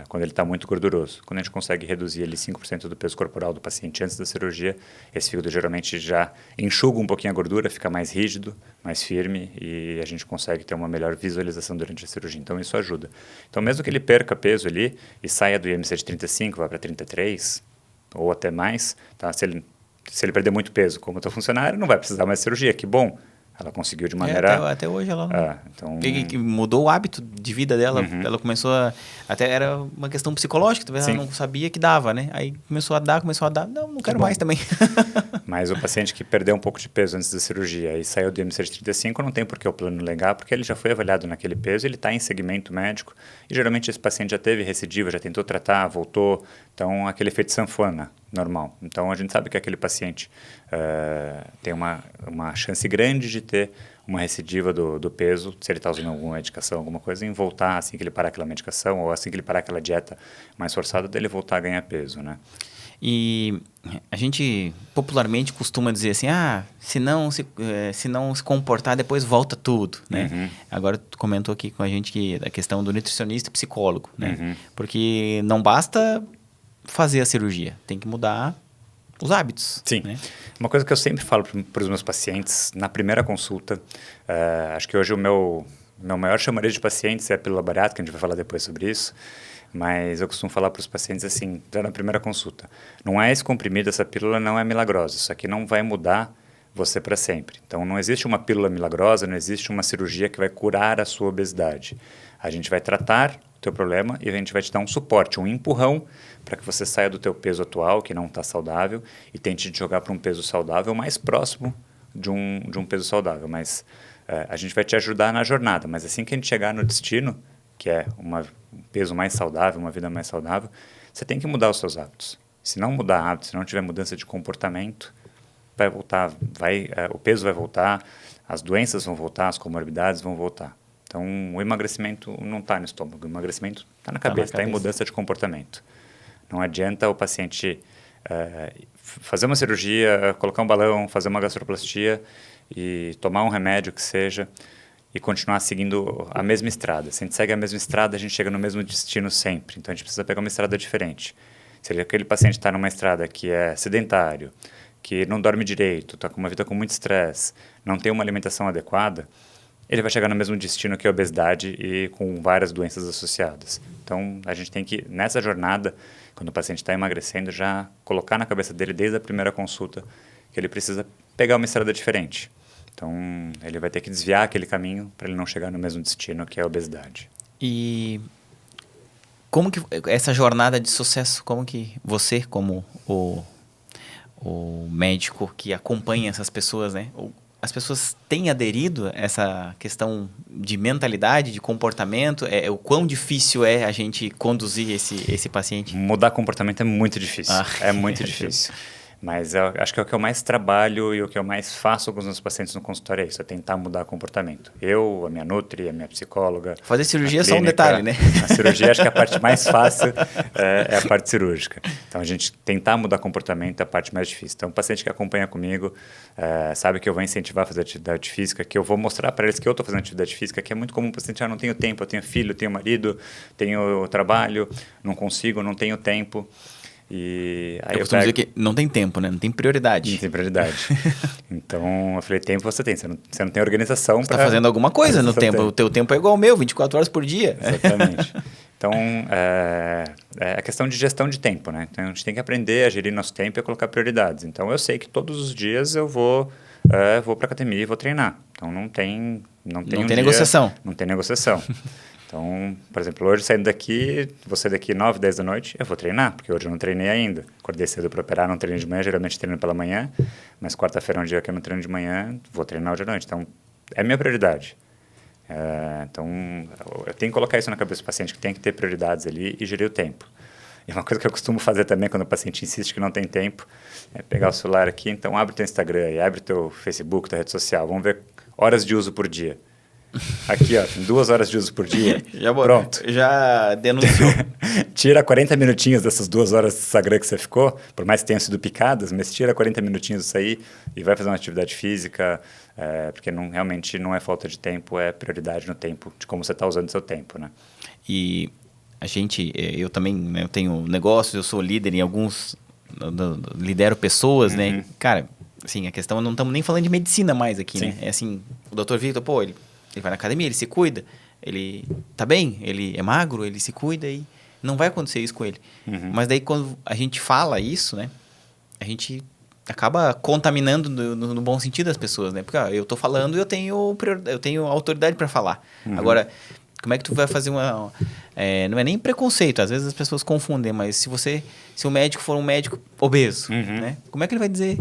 Speaker 2: quando ele está muito gorduroso. Quando a gente consegue reduzir ali 5% do peso corporal do paciente antes da cirurgia, esse fígado geralmente já enxuga um pouquinho a gordura, fica mais rígido, mais firme e a gente consegue ter uma melhor visualização durante a cirurgia. Então isso ajuda. Então mesmo que ele perca peso ali e saia do IMC de 35, vá para 33 ou até mais, tá? Se ele perder muito peso como o teu funcionário, não vai precisar mais de cirurgia, que bom. Ela conseguiu de maneira...
Speaker 1: Até hoje ela
Speaker 2: então...
Speaker 1: que mudou o hábito de vida dela. Ela começou a... Até era uma questão psicológica, talvez ela não sabia que dava, né? Aí começou a dar. Não quero mais também.
Speaker 2: Mas o paciente que perdeu um pouco de peso antes da cirurgia e saiu do IMC de 35, não tem por que o plano negar, porque ele já foi avaliado naquele peso, ele está em segmento médico e geralmente esse paciente já teve recidiva, já tentou tratar, voltou. Então, aquele efeito sanfona, normal. Então, a gente sabe que aquele paciente tem uma chance grande de ter uma recidiva do peso, se ele está usando alguma medicação, alguma coisa, em voltar assim que ele parar aquela medicação ou assim que ele parar aquela dieta mais forçada, dele voltar a ganhar peso, né?
Speaker 1: E a gente popularmente costuma dizer assim, se não se comportar, depois volta tudo, né? Agora tu comentou aqui com a gente que a questão do nutricionista e psicólogo, né? Porque não basta fazer a cirurgia, tem que mudar os hábitos.
Speaker 2: Sim.
Speaker 1: Né?
Speaker 2: Uma coisa que eu sempre falo para os meus pacientes, na primeira consulta, acho que hoje o meu maior chamariz de pacientes é a pílula bariátrica, a gente vai falar depois sobre isso, mas eu costumo falar para os pacientes assim, já na primeira consulta, não é esse comprimido, essa pílula não é milagrosa, isso aqui não vai mudar você para sempre. Então, não existe uma pílula milagrosa, não existe uma cirurgia que vai curar a sua obesidade. A gente vai tratar o teu problema e a gente vai te dar um suporte, um empurrão para que você saia do teu peso atual, que não está saudável, e tente te jogar para um peso saudável mais próximo de um peso saudável. Mas a gente vai te ajudar na jornada, mas assim que a gente chegar no destino, que é um peso mais saudável, uma vida mais saudável, você tem que mudar os seus hábitos. Se não mudar hábitos, se não tiver mudança de comportamento, vai voltar, o peso vai voltar, as doenças vão voltar, as comorbidades vão voltar. Então, o emagrecimento não está no estômago, o emagrecimento está na cabeça, está em mudança de comportamento. Não adianta o paciente fazer uma cirurgia, colocar um balão, fazer uma gastroplastia e tomar um remédio que seja e continuar seguindo a mesma estrada. Se a gente segue a mesma estrada, a gente chega no mesmo destino sempre. Então, a gente precisa pegar uma estrada diferente. Se aquele paciente está numa estrada que é sedentário, que não dorme direito, está com uma vida com muito estresse, não tem uma alimentação adequada, ele vai chegar no mesmo destino que a obesidade e com várias doenças associadas. Então, a gente tem que, nessa jornada, quando o paciente está emagrecendo, já colocar na cabeça dele, desde a primeira consulta, que ele precisa pegar uma estrada diferente. Então, ele vai ter que desviar aquele caminho para ele não chegar no mesmo destino, que é a obesidade.
Speaker 1: E como que essa jornada de sucesso, como que você, como o médico que acompanha essas pessoas, né? As pessoas têm aderido a essa questão de mentalidade, de comportamento? O quão difícil é a gente conduzir esse paciente?
Speaker 2: Mudar comportamento é muito difícil. É muito difícil. Mas eu acho que é o que eu mais trabalho e o que eu mais faço com os meus pacientes no consultório é isso, é tentar mudar comportamento. Eu, a minha nutri, a minha psicóloga...
Speaker 1: Fazer cirurgia é só um detalhe, né?
Speaker 2: A cirurgia, acho que a parte mais fácil é a parte cirúrgica. Então, a gente tentar mudar comportamento é a parte mais difícil. Então, o paciente que acompanha comigo sabe que eu vou incentivar a fazer atividade física, que eu vou mostrar para eles que eu estou fazendo atividade física, que é muito comum o paciente, não tenho tempo, eu tenho filho, tenho marido, tenho trabalho, não consigo, não tenho tempo... E aí
Speaker 1: eu costumo dizer que não tem tempo, né? Não tem prioridade.
Speaker 2: Não tem prioridade. Então, eu falei, tempo você tem. Você não tem organização para...
Speaker 1: Você está fazendo alguma coisa no tempo. O teu tempo é igual ao meu, 24 horas por dia.
Speaker 2: Exatamente. Então, é a questão de gestão de tempo, né? Então, a gente tem que aprender a gerir nosso tempo e a colocar prioridades. Então, eu sei que todos os dias eu vou para a academia e vou treinar. Então, não tem
Speaker 1: negociação.
Speaker 2: Não tem negociação. Então, por exemplo, hoje saindo daqui, vou sair daqui 9, 10 da noite, eu vou treinar, porque hoje eu não treinei ainda. Acordei cedo para operar, não treino de manhã, geralmente treino pela manhã, mas quarta-feira é um dia que eu não treino de manhã, vou treinar hoje à noite. Então, é minha prioridade. Então, eu tenho que colocar isso na cabeça do paciente, que tem que ter prioridades ali e gerir o tempo. E uma coisa que eu costumo fazer também, quando o paciente insiste que não tem tempo, é pegar o celular aqui, então abre o teu Instagram e abre o teu Facebook, tua rede social, vamos ver horas de uso por dia. Aqui, ó, tem 2 horas de uso por dia. Pronto.
Speaker 1: Já denunciou.
Speaker 2: Tira 40 minutinhos dessas 2 horas de Instagram que você ficou, por mais que tenham sido picadas, mas tira 40 minutinhos disso aí e vai fazer uma atividade física, porque realmente não é falta de tempo, é prioridade no tempo, de como você está usando o seu tempo, né?
Speaker 1: E eu também, né, eu tenho negócios, eu sou líder em alguns, lidero pessoas, né? Cara, assim, a questão, não estamos nem falando de medicina mais aqui,
Speaker 2: Sim.
Speaker 1: né? É assim, o Dr. Victor, pô, ele vai na academia, ele se cuida, ele tá bem, ele é magro, ele se cuida e não vai acontecer isso com ele. Mas daí quando a gente fala isso, né? A gente acaba contaminando no bom sentido as pessoas, né? Porque eu tô falando e eu tenho autoridade para falar. Agora, como é que tu vai fazer uma... não é nem preconceito, às vezes as pessoas confundem, mas se o médico for um médico obeso, né? Como é que ele vai dizer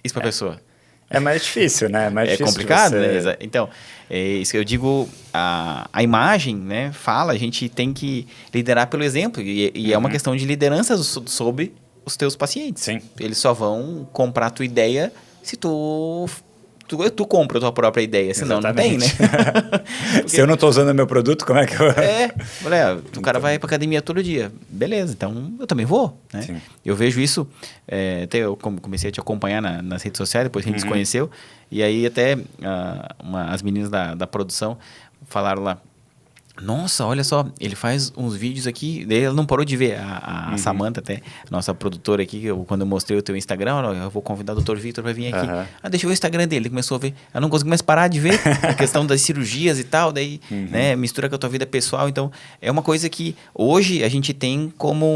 Speaker 1: isso para a pessoa?
Speaker 2: É mais difícil, né?
Speaker 1: É complicado, né? Então, isso que eu digo, a imagem, né, fala, a gente tem que liderar pelo exemplo, e é uma questão de liderança sobre os teus pacientes.
Speaker 2: Sim.
Speaker 1: Eles só vão comprar a tua ideia se tu compra a tua própria ideia, senão
Speaker 2: Exatamente.
Speaker 1: não tem, né?
Speaker 2: Se eu não estou usando o meu produto, como é que eu...
Speaker 1: O cara vai pra academia todo dia. Beleza, então eu também vou, né?
Speaker 2: Sim.
Speaker 1: Eu vejo isso, até eu comecei a te acompanhar nas redes sociais, depois a gente se conheceu, e aí até as meninas da produção falaram lá, nossa, olha só, ele faz uns vídeos aqui, daí ela não parou de ver, a Samantha até, nossa produtora aqui, quando eu mostrei o teu Instagram, eu vou convidar o Dr. Victor para vir aqui. Deixa eu ver o Instagram dele, ele começou a ver, eu não consigo mais parar de ver a questão das cirurgias e tal, daí né, mistura com a tua vida pessoal, então é uma coisa que hoje a gente tem como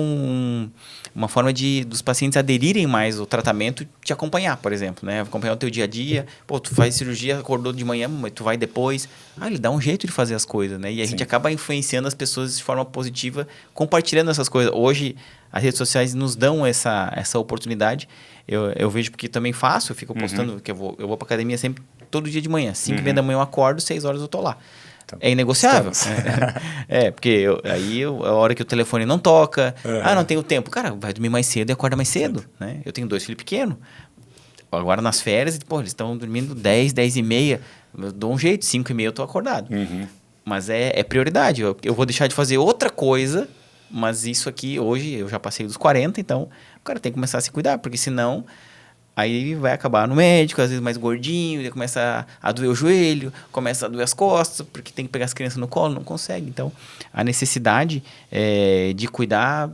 Speaker 1: uma forma dos pacientes aderirem mais ao tratamento, te acompanhar, por exemplo, né, acompanhar o teu dia a dia, pô, tu faz cirurgia, acordou de manhã, mas tu vai depois, ele dá um jeito de fazer as coisas, né, e a gente acaba influenciando as pessoas de forma positiva, compartilhando essas coisas. Hoje, as redes sociais nos dão essa oportunidade. Eu vejo porque também faço, eu fico postando, que eu vou pra academia sempre, todo dia de manhã. 5h30 da manhã eu acordo, 6 horas eu tô lá. Então, é inegociável. Porque aí é a hora que o telefone não toca. Não tenho tempo. Cara, vai dormir mais cedo e acorda mais cedo. Né? Eu tenho 2 filhos pequenos. Agora nas férias, pô, eles estão dormindo 10, 10h30. Eu dou um jeito, 5h30 eu tô acordado. Mas é prioridade. Eu vou deixar de fazer outra coisa, mas isso aqui, hoje, eu já passei dos 40, então o cara tem que começar a se cuidar, porque senão, aí vai acabar no médico, às vezes mais gordinho, ele começa a doer o joelho, começa a doer as costas, porque tem que pegar as crianças no colo, não consegue. Então, a necessidade de cuidar...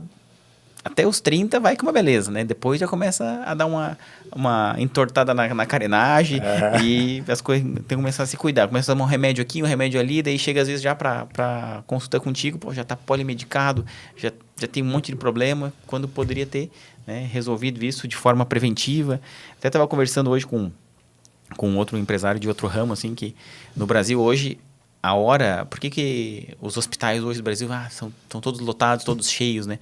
Speaker 1: Até os 30 vai com uma beleza, né? Depois já começa a dar uma entortada na carenagem e as coisas tem que começar a se cuidar. Começa a tomar um remédio aqui, um remédio ali, daí chega às vezes já para consulta contigo, pô, já tá polimedicado, já tem um monte de problema, quando poderia ter, né, resolvido isso de forma preventiva. Até estava conversando hoje com outro empresário de outro ramo, assim, que no Brasil hoje... Por que os hospitais hoje do Brasil estão todos lotados, todos cheios, né?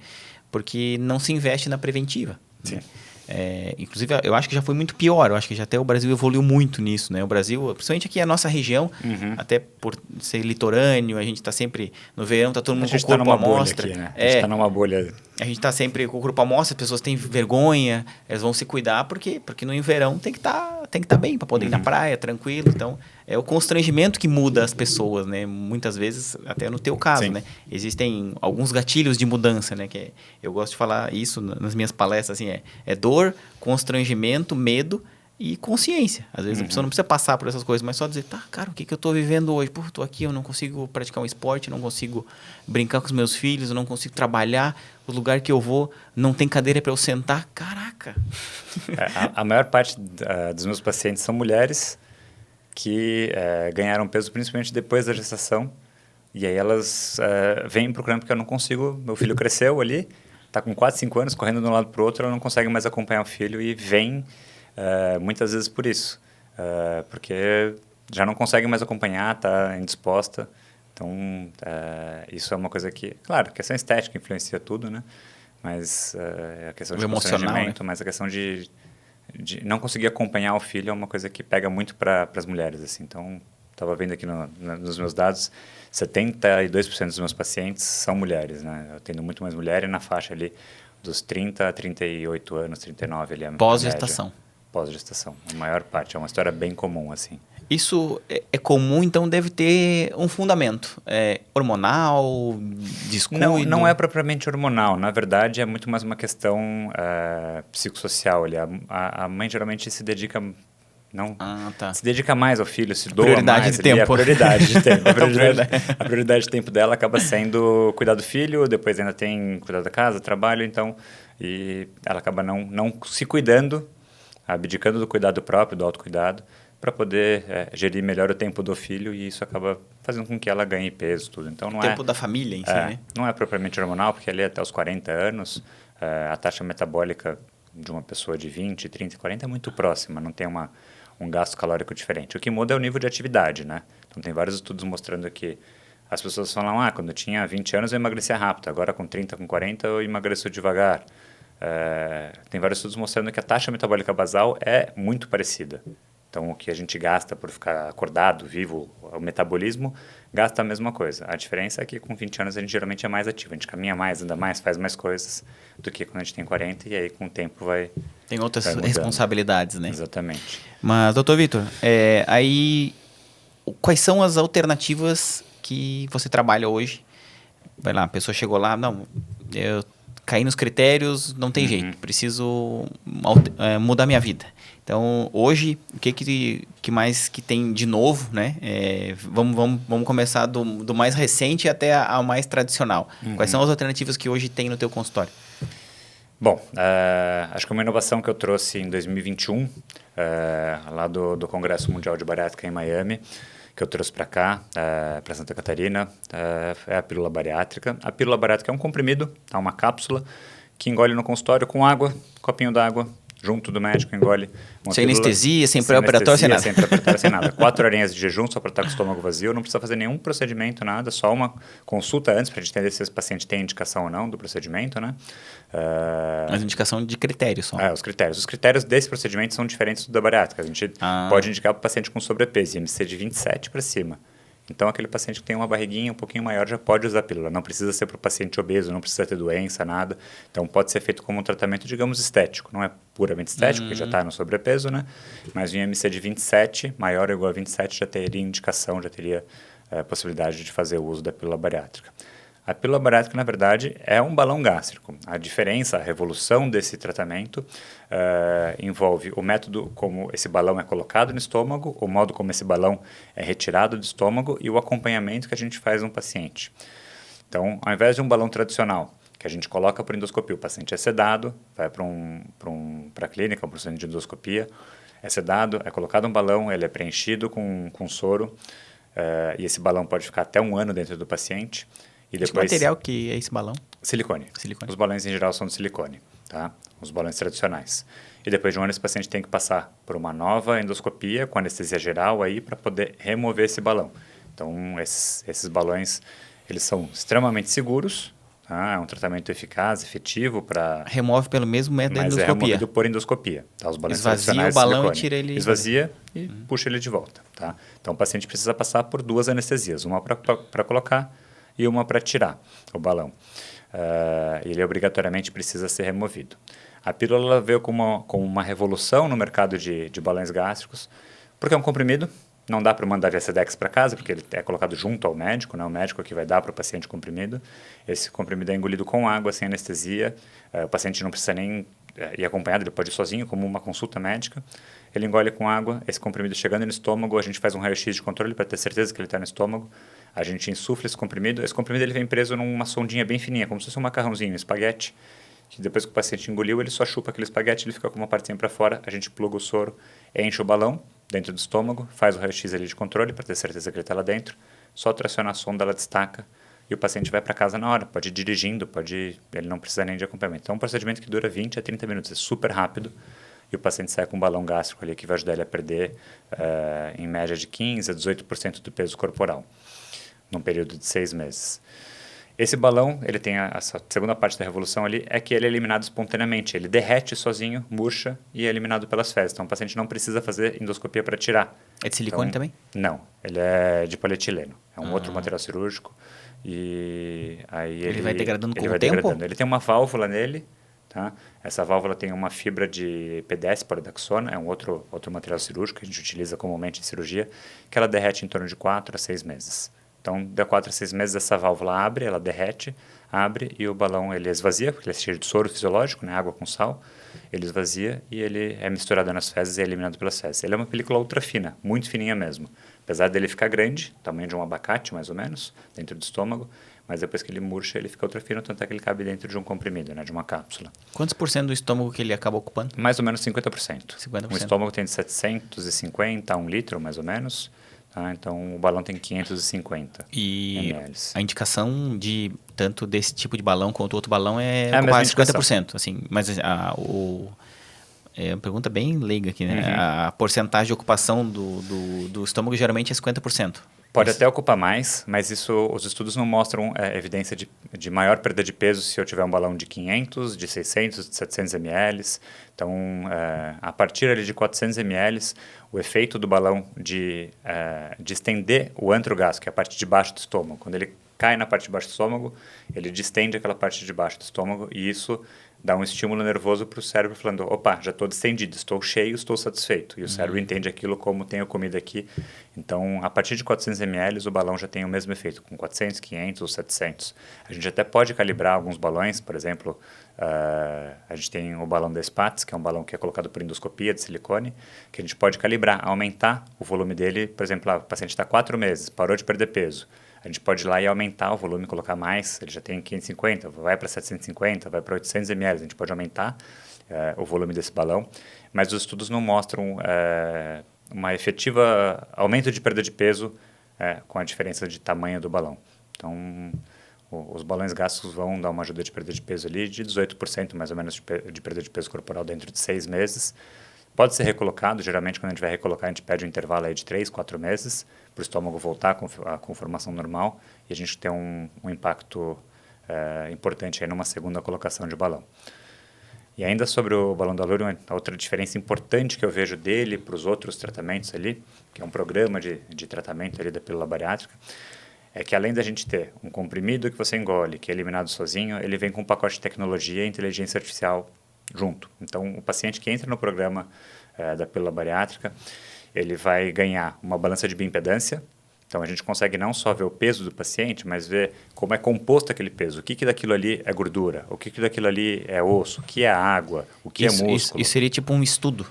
Speaker 1: Porque não se investe na preventiva.
Speaker 2: Sim.
Speaker 1: Inclusive, eu acho que já foi muito pior. Eu acho que já até o Brasil evoluiu muito nisso, né? O Brasil, principalmente aqui a nossa região, até por ser litorâneo, a gente está sempre... No verão está todo mundo com o corpo à mostra.
Speaker 2: Aqui, né? A gente está numa bolha.
Speaker 1: A gente está sempre com o corpo à mostra, as pessoas têm vergonha, elas vão se cuidar, porque no verão tem que estar bem, para poder ir na praia, tranquilo. Então, é o constrangimento que muda as pessoas, né? Muitas vezes, até no teu caso, né? Existem alguns gatilhos de mudança, né? Eu gosto de falar isso nas minhas palestras, assim, é dor, constrangimento, medo e consciência. Às vezes a pessoa não precisa passar por essas coisas, mas só dizer, cara, o que eu estou vivendo hoje? Pô, estou aqui, eu não consigo praticar um esporte, não consigo brincar com os meus filhos, eu não consigo trabalhar, o lugar que eu vou não tem cadeira para eu sentar. Caraca!
Speaker 2: A maior parte dos meus pacientes são mulheres que ganharam peso principalmente depois da gestação, e aí elas vêm procurando porque eu não consigo, meu filho cresceu ali, está com 4, 5 anos, correndo de um lado para o outro, ela não consegue mais acompanhar o filho e vem muitas vezes por isso, porque já não consegue mais acompanhar, está indisposta. Então, isso é uma coisa que, claro, a questão estética influencia tudo, né? Mas a questão de constrangimento, mas a questão de não conseguir acompanhar o filho é uma coisa que pega muito para as mulheres, assim. Então, estava vendo aqui nos meus dados, 72% dos meus pacientes são mulheres, né? Eu tenho muito mais mulheres na faixa ali dos 30 a 38 anos, 39 ali.
Speaker 1: Pós-gestação.
Speaker 2: Pós-gestação. A maior parte. É uma história bem comum, assim.
Speaker 1: Isso é comum, então deve ter um fundamento. Hormonal, descuido?
Speaker 2: Não é propriamente hormonal. Na verdade, é muito mais uma questão psicossocial ali. A mãe geralmente se dedica Não
Speaker 1: Tá.
Speaker 2: se dedica mais ao filho, se doa
Speaker 1: Prioridade
Speaker 2: mais.
Speaker 1: de tempo.
Speaker 2: A prioridade de tempo. A prioridade de tempo dela acaba sendo cuidar do filho, depois ainda tem cuidar da casa, trabalho, então... E ela acaba não se cuidando, abdicando do cuidado próprio, do autocuidado, para poder gerir melhor o tempo do filho, e isso acaba fazendo com que ela ganhe peso, tudo. Então, não
Speaker 1: o tempo da família em si, né?
Speaker 2: Não é propriamente hormonal, porque ali até os 40 anos, a taxa metabólica de uma pessoa de 20, 30, 40 é muito próxima, não tem um gasto calórico diferente. O que muda é o nível de atividade, né? Então, tem vários estudos mostrando que as pessoas falam, quando eu tinha 20 anos eu emagrecia rápido, agora com 30, com 40 eu emagreço devagar. Tem vários estudos mostrando que a taxa metabólica basal é muito parecida. Então, o que a gente gasta por ficar acordado, vivo, o metabolismo, gasta a mesma coisa. A diferença é que com 20 anos a gente geralmente é mais ativo, a gente caminha mais, anda mais, faz mais coisas do que quando a gente tem 40, e aí com o tempo
Speaker 1: tem outras responsabilidades, né?
Speaker 2: Exatamente.
Speaker 1: Mas, doutor Vitor, aí quais são as alternativas que você trabalha hoje? Vai lá, a pessoa chegou lá, não, eu caí nos critérios, não tem jeito, preciso mudar minha vida. Então, hoje, o que mais que tem de novo, né? Vamos começar do mais recente até ao mais tradicional. Quais são as alternativas que hoje tem no teu consultório?
Speaker 2: Bom, acho que uma inovação que eu trouxe em 2021, lá do Congresso Mundial de Bariátrica em Miami, que eu trouxe para cá, para Santa Catarina, é a pílula bariátrica. A pílula bariátrica é um comprimido, uma cápsula, que engole no consultório com água, copinho d'água, junto do médico, engole.
Speaker 1: Sem anestesia, sem pré-operatório, sem nada.
Speaker 2: Sem pré-operatório, sem nada. 4 horinhas de jejum só para estar com o estômago vazio, não precisa fazer nenhum procedimento, nada, só uma consulta antes para a gente entender se esse paciente tem indicação ou não do procedimento, né?
Speaker 1: Mas indicação de critérios só.
Speaker 2: Os critérios. Os critérios desse procedimento são diferentes do da bariátrica. A gente pode indicar para o paciente com sobrepeso, IMC de 27 para cima. Então, aquele paciente que tem uma barriguinha um pouquinho maior já pode usar a pílula. Não precisa ser para o paciente obeso, não precisa ter doença, nada. Então, pode ser feito como um tratamento, digamos, estético. Não é puramente estético, porque já está no sobrepeso, né? Mas um IMC de 27, maior ou igual a 27, já teria indicação, já teria possibilidade de fazer o uso da pílula bariátrica. A pílula bariátrica, na verdade, é um balão gástrico. A diferença, a revolução desse tratamento envolve o método como esse balão é colocado no estômago, o modo como esse balão é retirado do estômago e o acompanhamento que a gente faz no paciente. Então, ao invés de um balão tradicional, que a gente coloca por endoscopia, o paciente é sedado, vai para a clínica, para o centro de endoscopia, é sedado, é colocado um balão, ele é preenchido com soro, e esse balão pode ficar até 1 ano dentro do paciente. E depois,
Speaker 1: que material que é esse balão?
Speaker 2: Silicone. Os balões em geral são de silicone, tá? Os balões tradicionais. E depois de 1 ano esse paciente tem que passar por uma nova endoscopia com anestesia geral aí para poder remover esse balão. Então esses balões, eles são extremamente seguros, tá? É um tratamento eficaz, efetivo para...
Speaker 1: Remove pelo mesmo método da endoscopia.
Speaker 2: Mas é removido por endoscopia, tá? Os balões
Speaker 1: esvazia o balão e tira ele...
Speaker 2: Esvazia e puxa ele de volta, tá? Então o paciente precisa passar por 2 anestesias, uma para colocar e uma para tirar o balão. Ele obrigatoriamente precisa ser removido. A pílula veio como uma revolução no mercado de balões gástricos, porque é um comprimido, não dá para mandar via Sedex para casa, porque ele é colocado junto ao médico, né? O médico que vai dar para o paciente comprimido. Esse comprimido é engolido com água, sem anestesia. O paciente não precisa nem ir acompanhado, ele pode ir sozinho, como uma consulta médica. Ele engole com água, esse comprimido chegando no estômago, a gente faz um raio-x de controle para ter certeza que ele está no estômago. A gente insufla esse comprimido ele vem preso numa sondinha bem fininha, como se fosse um macarrãozinho, um espaguete, que depois que o paciente engoliu, ele só chupa aquele espaguete, ele fica com uma partezinha para fora, a gente pluga o soro, enche o balão dentro do estômago, faz o raio-x ali de controle para ter certeza que ele está lá dentro, só traciona a sonda, ela destaca e o paciente vai para casa na hora, pode ir dirigindo, ele não precisa nem de acompanhamento. Então é um procedimento que dura 20 a 30 minutos, é super rápido, e o paciente sai com um balão gástrico ali que vai ajudar ele a perder em média de 15 a 18% do peso corporal, num período de 6 meses. Esse balão, ele tem essa segunda parte da revolução ali, é que ele é eliminado espontaneamente. Ele derrete sozinho, murcha e é eliminado pelas fezes. Então, o paciente não precisa fazer endoscopia para tirar.
Speaker 1: É de silicone também?
Speaker 2: Não, ele é de polietileno. É um outro material cirúrgico. E aí
Speaker 1: ele vai degradando com o tempo?
Speaker 2: Degradando. Ele tem uma válvula nele, tá? Essa válvula tem uma fibra de PDS, polidaxona, é um outro material cirúrgico que a gente utiliza comumente em cirurgia, que ela derrete em torno de 4 a 6 meses. Então, de 4 a 6 meses, essa válvula abre, ela derrete, abre e o balão ele esvazia, porque ele é cheio de soro fisiológico, né, água com sal. Ele esvazia e ele é misturado nas fezes e é eliminado pelas fezes. Ele é uma película ultra fina, muito fininha mesmo. Apesar dele ficar grande, tamanho de um abacate mais ou menos, dentro do estômago, mas depois que ele murcha, ele fica ultra fino, tanto é que ele cabe dentro de um comprimido, né, de uma cápsula.
Speaker 1: Quantos por cento do estômago que ele acaba ocupando?
Speaker 2: Mais ou menos 50%.
Speaker 1: 50%.
Speaker 2: Um estômago tem de 750 a 1 litro, mais ou menos. Tá? Então, o balão tem 550 ml.
Speaker 1: A indicação de tanto desse tipo de balão quanto outro balão é
Speaker 2: a
Speaker 1: ocupar
Speaker 2: mesma
Speaker 1: 50%. Assim, mas é uma pergunta bem leiga aqui, né?
Speaker 2: Uhum.
Speaker 1: A porcentagem de ocupação do estômago geralmente é 50%.
Speaker 2: Pode até ocupar mais, mas isso, os estudos não mostram evidência de maior perda de peso se eu tiver um balão de 500, de 600, de 700 ml. Então, a partir ali de 400 ml, o efeito do balão de estender o antro gástrico, que é a parte de baixo do estômago, quando ele cai na parte de baixo do estômago, ele distende aquela parte de baixo do estômago e isso dá um estímulo nervoso para o cérebro falando, opa, já estou distendido, estou cheio, estou satisfeito. E o cérebro entende aquilo como tenho comida aqui. Então, a partir de 400 ml, o balão já tem o mesmo efeito, com 400, 500 ou 700. A gente até pode calibrar alguns balões, por exemplo, a gente tem o balão da Spatz, que é um balão que é colocado por endoscopia de silicone, que a gente pode calibrar, aumentar o volume dele. Por exemplo, o paciente está 4 meses, parou de perder peso. A gente pode ir lá e aumentar o volume, colocar mais, ele já tem 550, vai para 750, vai para 800 ml, a gente pode aumentar o volume desse balão, mas os estudos não mostram uma efetiva aumento de perda de peso com a diferença de tamanho do balão. Então, os balões gástricos vão dar uma ajuda de perda de peso ali de 18% mais ou menos de perda de peso corporal dentro de 6 meses. Pode ser recolocado, geralmente quando a gente vai recolocar a gente pede um intervalo aí de 3, 4 meses para o estômago voltar à conformação normal e a gente ter um impacto importante aí numa segunda colocação de balão. E ainda sobre o balão da Allurion, a outra diferença importante que eu vejo dele para os outros tratamentos ali, que é um programa de tratamento ali da pílula bariátrica, é que além da gente ter um comprimido que você engole, que é eliminado sozinho, ele vem com um pacote de tecnologia e inteligência artificial junto. Então, o paciente que entra no programa da pílula bariátrica, ele vai ganhar uma balança de bioimpedância. Então, a gente consegue não só ver o peso do paciente, mas ver como é composto aquele peso. O que daquilo ali é gordura, o que daquilo ali é osso, o que é água, o que é músculo.
Speaker 1: Isso seria tipo um estudo.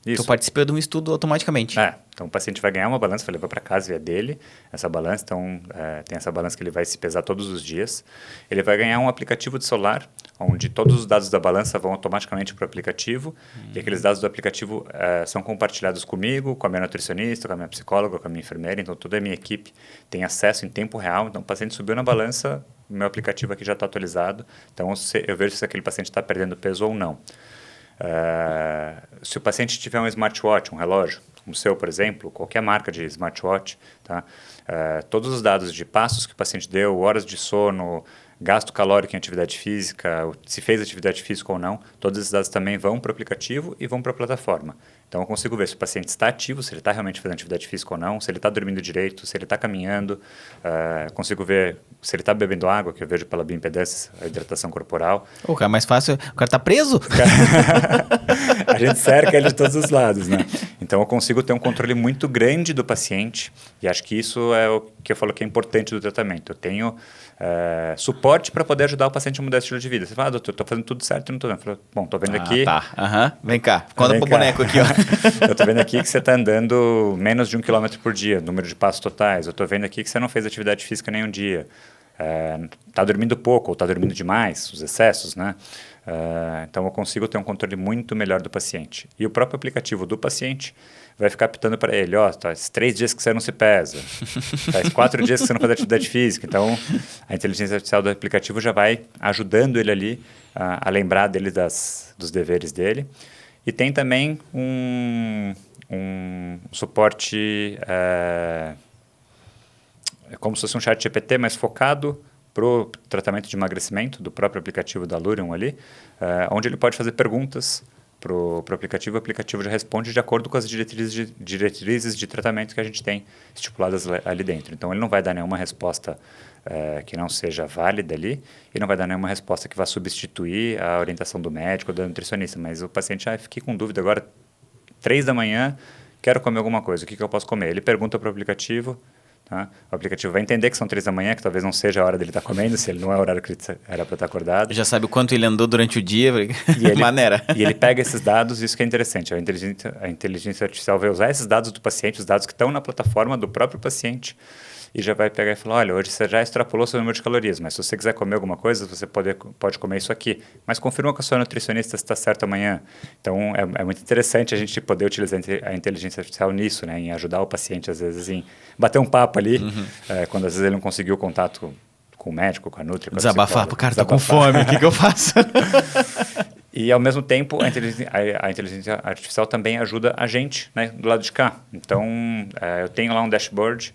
Speaker 2: Isso.
Speaker 1: Tu participa de um estudo automaticamente.
Speaker 2: Então o paciente vai ganhar uma balança, vai levar para casa e é dele essa balança. Então tem essa balança que ele vai se pesar todos os dias. Ele vai ganhar um aplicativo de celular, onde todos os dados da balança vão automaticamente para o aplicativo. E aqueles dados do aplicativo são compartilhados comigo, com a minha nutricionista, com a minha psicóloga, com a minha enfermeira. Então toda a minha equipe tem acesso em tempo real. Então o paciente subiu na balança, o meu aplicativo aqui já está atualizado. Então eu vejo se aquele paciente está perdendo peso ou não. Se o paciente tiver um smartwatch, um relógio, como o seu, por exemplo, qualquer marca de smartwatch, tá? Todos os dados de passos que o paciente deu, horas de sono, gasto calórico em atividade física, se fez atividade física ou não, todos esses dados também vão para o aplicativo e vão para a plataforma. Então, eu consigo ver se o paciente está ativo, se ele está realmente fazendo atividade física ou não, se ele está dormindo direito, se ele está caminhando, consigo ver se ele está bebendo água, que eu vejo pela bioimpedância, a hidratação corporal.
Speaker 1: O cara, mais fácil, o cara está preso?
Speaker 2: A gente cerca ele de todos os lados, né? Então, eu consigo ter um controle muito grande do paciente e acho que isso é o que eu falo que é importante do tratamento. Eu tenho suporte para poder ajudar o paciente a mudar esse estilo de vida. Você fala, doutor, estou fazendo tudo certo e não estou vendo. Eu falo, bom, estou vendo aqui...
Speaker 1: Vem cá, conta pro boneco aqui, ó.
Speaker 2: Eu estou vendo aqui que você está andando menos de 1 km por dia, número de passos totais. Eu estou vendo aqui que você não fez atividade física nenhum dia. Está dormindo pouco ou está dormindo demais, os excessos, né? Então, eu consigo ter um controle muito melhor do paciente. E o próprio aplicativo do paciente vai ficar pitando para ele, faz 3 dias que você não se pesa, faz 4 dias que você não faz atividade física. Então, a inteligência artificial do aplicativo já vai ajudando ele ali a lembrar dele dos deveres dele. E tem também um suporte, como se fosse um chat GPT, mas focado para o tratamento de emagrecimento do próprio aplicativo da Allurion ali, onde ele pode fazer perguntas para o aplicativo já responde de acordo com as diretrizes de tratamento que a gente tem estipuladas ali dentro. Então, ele não vai dar nenhuma resposta que não seja válida ali e não vai dar nenhuma resposta que vá substituir a orientação do médico ou da nutricionista, mas o paciente, fiquei com dúvida agora, 3 da manhã, quero comer alguma coisa, o que eu posso comer? Ele pergunta para o aplicativo, Tá? O aplicativo vai entender que são 3 da manhã, que talvez não seja a hora dele estar comendo, se ele não é o horário que ele era para estar acordado.
Speaker 1: Já sabe o quanto ele andou durante o dia, maneira.
Speaker 2: E ele pega esses dados, isso que é interessante. A inteligência artificial vai usar esses dados do paciente, os dados que estão na plataforma do próprio paciente, e já vai pegar e falar, olha, hoje você já extrapolou seu número de calorias, mas se você quiser comer alguma coisa, você pode comer isso aqui. Mas confirma com a sua nutricionista se está certo amanhã. Então, é muito interessante a gente poder utilizar a inteligência artificial nisso, né? Em ajudar o paciente, às vezes, em bater um papo ali, quando às vezes ele não conseguiu o contato com o médico, com a nutri, com a
Speaker 1: desabafar, cara, tô com fome, o que eu faço?
Speaker 2: E, ao mesmo tempo, a inteligência artificial também ajuda a gente, né, do lado de cá. Então, eu tenho lá um dashboard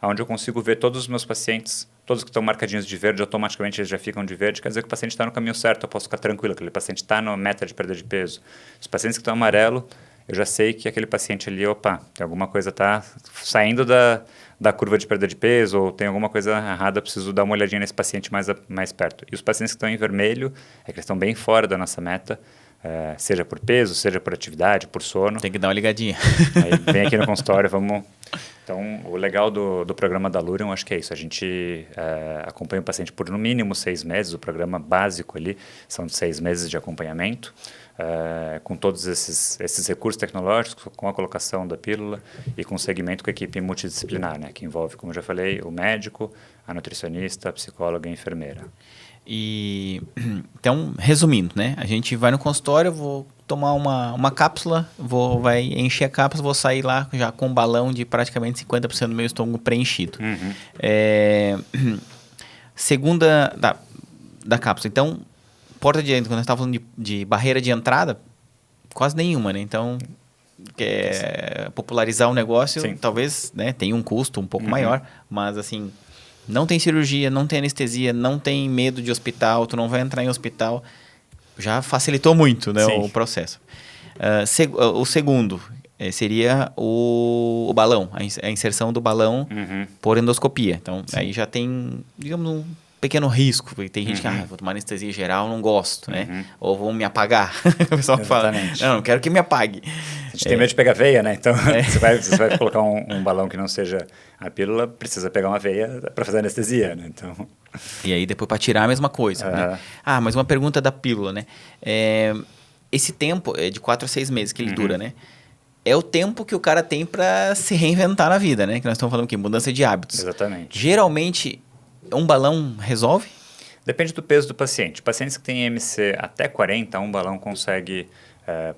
Speaker 2: onde eu consigo ver todos os meus pacientes, todos que estão marcadinhos de verde, automaticamente eles já ficam de verde, quer dizer que o paciente está no caminho certo, eu posso ficar tranquilo, aquele paciente está na meta de perda de peso. Os pacientes que estão amarelo, eu já sei que aquele paciente ali, opa, tem alguma coisa está saindo da curva de perda de peso, ou tem alguma coisa errada, preciso dar uma olhadinha nesse paciente mais perto. E os pacientes que estão em vermelho, é que eles estão bem fora da nossa meta, seja por peso, seja por atividade, por sono.
Speaker 1: Tem que dar uma ligadinha.
Speaker 2: Aí vem aqui no consultório, vamos... Então, o legal do programa da Lurion, acho que é isso. A gente acompanha o paciente por no mínimo 6 meses. O programa básico ali são 6 meses de acompanhamento, com todos esses recursos tecnológicos, com a colocação da pílula e com o segmento com a equipe multidisciplinar, né, que envolve, como eu já falei, o médico, a nutricionista, a psicóloga e a enfermeira.
Speaker 1: E, então, resumindo, né? A gente vai no consultório, eu vou tomar uma cápsula, vai encher a cápsula, vou sair lá já com um balão de praticamente 50% do meu estômago preenchido. Segunda da cápsula. Então, porta de entrada, quando nós estávamos falando de barreira de entrada, quase nenhuma, né? Então, popularizar o negócio, sim, talvez, né, tenha um custo um pouco maior, mas assim... Não tem cirurgia, não tem anestesia, não tem medo de hospital, tu não vai entrar em hospital. Já facilitou muito, né, o processo. O segundo seria o balão, a inserção do balão por endoscopia. Então, sim, aí já tem, digamos, um pequeno risco. Porque tem gente que, vou tomar anestesia geral, não gosto, né? Ou vão me apagar. O pessoal fala, não quero que me apague.
Speaker 2: A gente tem medo de pegar veia, né? Então, você vai colocar um balão que não seja a pílula, precisa pegar uma veia para fazer anestesia, né? Então...
Speaker 1: E aí, depois, para tirar a mesma coisa, né? Mas uma pergunta da pílula, né? Esse tempo é de 4 a 6 meses que ele dura, né? É o tempo que o cara tem para se reinventar na vida, né? Que nós estamos falando aqui, mudança de hábitos.
Speaker 2: Exatamente.
Speaker 1: Geralmente, um balão resolve?
Speaker 2: Depende do peso do paciente. Pacientes que têm IMC até 40, um balão consegue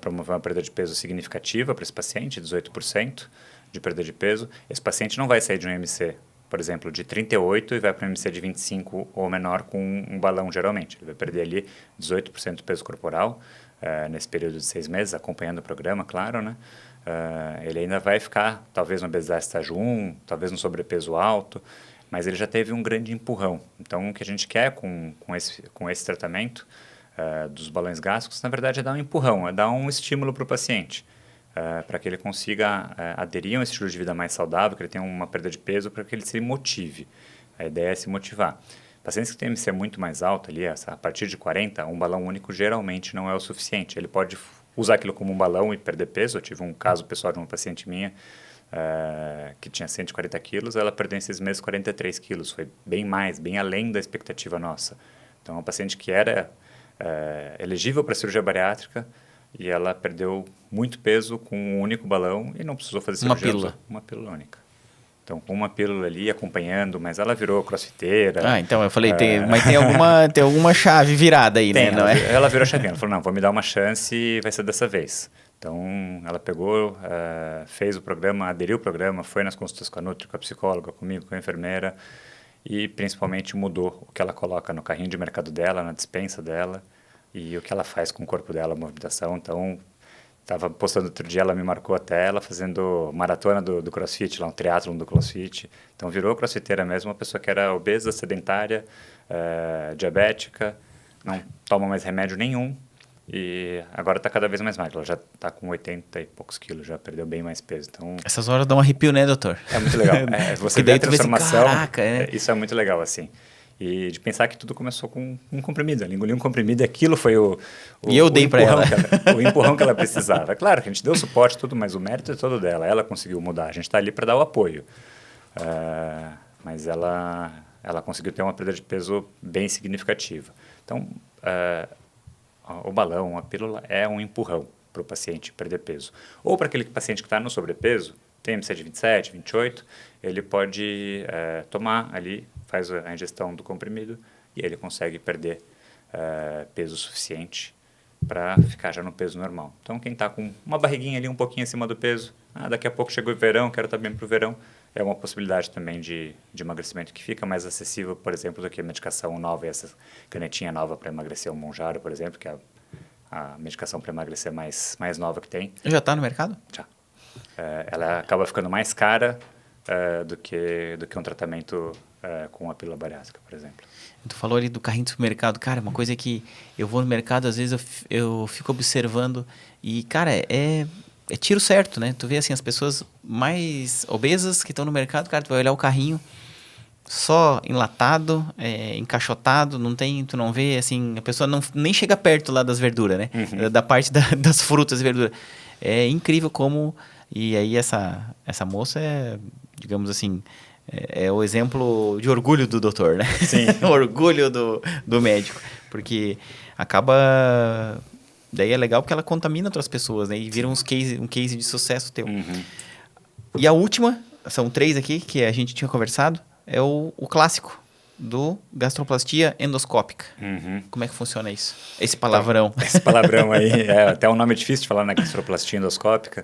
Speaker 2: promover uma perda de peso significativa para esse paciente, 18% de perda de peso. Esse paciente não vai sair de um IMC, por exemplo, de 38 e vai para um IMC de 25 ou menor com um balão, geralmente. Ele vai perder ali 18% do peso corporal nesse período de 6 meses, acompanhando o programa, claro, né? Ele ainda vai ficar, talvez, no obesidade estágio 1, talvez no sobrepeso alto, mas ele já teve um grande empurrão. Então, o que a gente quer com esse tratamento dos balões gástricos, na verdade, é dar um empurrão, é dar um estímulo para o paciente, para que ele consiga aderir a um estilo de vida mais saudável, que ele tenha uma perda de peso, para que ele se motive. A ideia é se motivar. Pacientes que têm IMC muito mais alto, ali, a partir de 40, um balão único geralmente não é o suficiente. Ele pode usar aquilo como um balão e perder peso. Eu tive um caso pessoal de uma paciente minha, que tinha 140 quilos, ela perdeu em 6 meses 43 quilos, foi bem mais, bem além da expectativa nossa. Então, é uma paciente que era elegível para cirurgia bariátrica e ela perdeu muito peso com um único balão e não precisou fazer cirurgia. Uma pílula única. Então, com uma pílula ali acompanhando, mas ela virou crossfiteira.
Speaker 1: Então, eu falei, mas tem alguma chave virada aí, né?
Speaker 2: Ela virou a chavinha, ela falou, não, vou me dar uma chance e vai ser dessa vez. Então, ela pegou, fez o programa, aderiu ao programa, foi nas consultas com a nutri, com a psicóloga, comigo, com a enfermeira e principalmente mudou o que ela coloca no carrinho de mercado dela, na despensa dela e o que ela faz com o corpo dela, a movimentação. Então, estava postando outro dia, ela me marcou até ela fazendo maratona do CrossFit, lá um triatlon do CrossFit. Então, virou crossfiteira mesmo, uma pessoa que era obesa, sedentária, diabética, não toma mais remédio nenhum. E agora está cada vez mais magra. Ela já está com 80 e poucos quilos, já perdeu bem mais peso. Então,
Speaker 1: essas horas dão um arrepio, né, doutor?
Speaker 2: É muito legal. Você vê a transformação.
Speaker 1: Caraca,
Speaker 2: isso é muito legal, assim. E de pensar que tudo começou com um comprimido. Ela engoliu um comprimido e aquilo foi
Speaker 1: e eu dei para ela.
Speaker 2: O empurrão que ela precisava. É claro que a gente deu suporte tudo, mas o mérito é todo dela. Ela conseguiu mudar. A gente está ali para dar o apoio. mas ela conseguiu ter uma perda de peso bem significativa. Então, o balão, a pílula é um empurrão para o paciente perder peso. Ou para aquele paciente que está no sobrepeso, tem MCE de 27, 28, ele pode tomar ali, faz a ingestão do comprimido e ele consegue perder peso suficiente para ficar já no peso normal. Então, quem está com uma barriguinha ali um pouquinho acima do peso, daqui a pouco chegou o verão, quero estar bem para o verão, é uma possibilidade também de emagrecimento que fica mais acessível, por exemplo, do que a medicação nova, essa canetinha nova para emagrecer, o Mounjaro, por exemplo, que é a medicação para emagrecer mais nova que tem.
Speaker 1: Já está no mercado?
Speaker 2: Já. Ela acaba ficando mais cara do que um tratamento com a pílula bariátrica, por exemplo.
Speaker 1: Tu falou ali do carrinho do supermercado. Cara, uma coisa que eu vou no mercado, às vezes eu fico observando e, cara, é tiro certo, né? Tu vê, assim, as pessoas mais obesas que estão no mercado, cara, tu vai olhar o carrinho só enlatado, encaixotado, tu não vê, assim, a pessoa nem chega perto lá das verduras, né?
Speaker 2: Uhum.
Speaker 1: Da parte das frutas e verduras. É incrível como... E aí essa moça digamos assim, é o exemplo de orgulho do doutor, né?
Speaker 2: Sim.
Speaker 1: Orgulho do médico. Porque acaba... Daí é legal porque ela contamina outras pessoas, né? E vira um case de sucesso teu.
Speaker 2: Uhum.
Speaker 1: E a última, são 3 aqui, que a gente tinha conversado, é o clássico do gastroplastia endoscópica.
Speaker 2: Uhum.
Speaker 1: Como é que funciona isso? Esse palavrão.
Speaker 2: Esse palavrão aí, até um nome difícil de falar na gastroplastia endoscópica.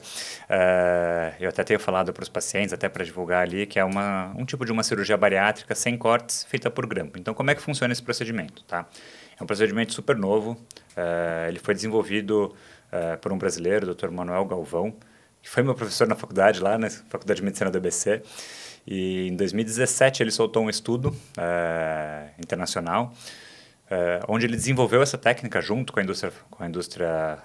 Speaker 2: Eu até tenho falado para os pacientes, até para divulgar ali, que é um tipo de uma cirurgia bariátrica sem cortes, feita por grampo. Então, como é que funciona esse procedimento? Tá? É um procedimento super novo. Ele foi desenvolvido por um brasileiro, o Dr. Manuel Galvão, que foi meu professor na faculdade, lá na Faculdade de Medicina do ABC. E em 2017 ele soltou um estudo internacional onde ele desenvolveu essa técnica junto com a indústria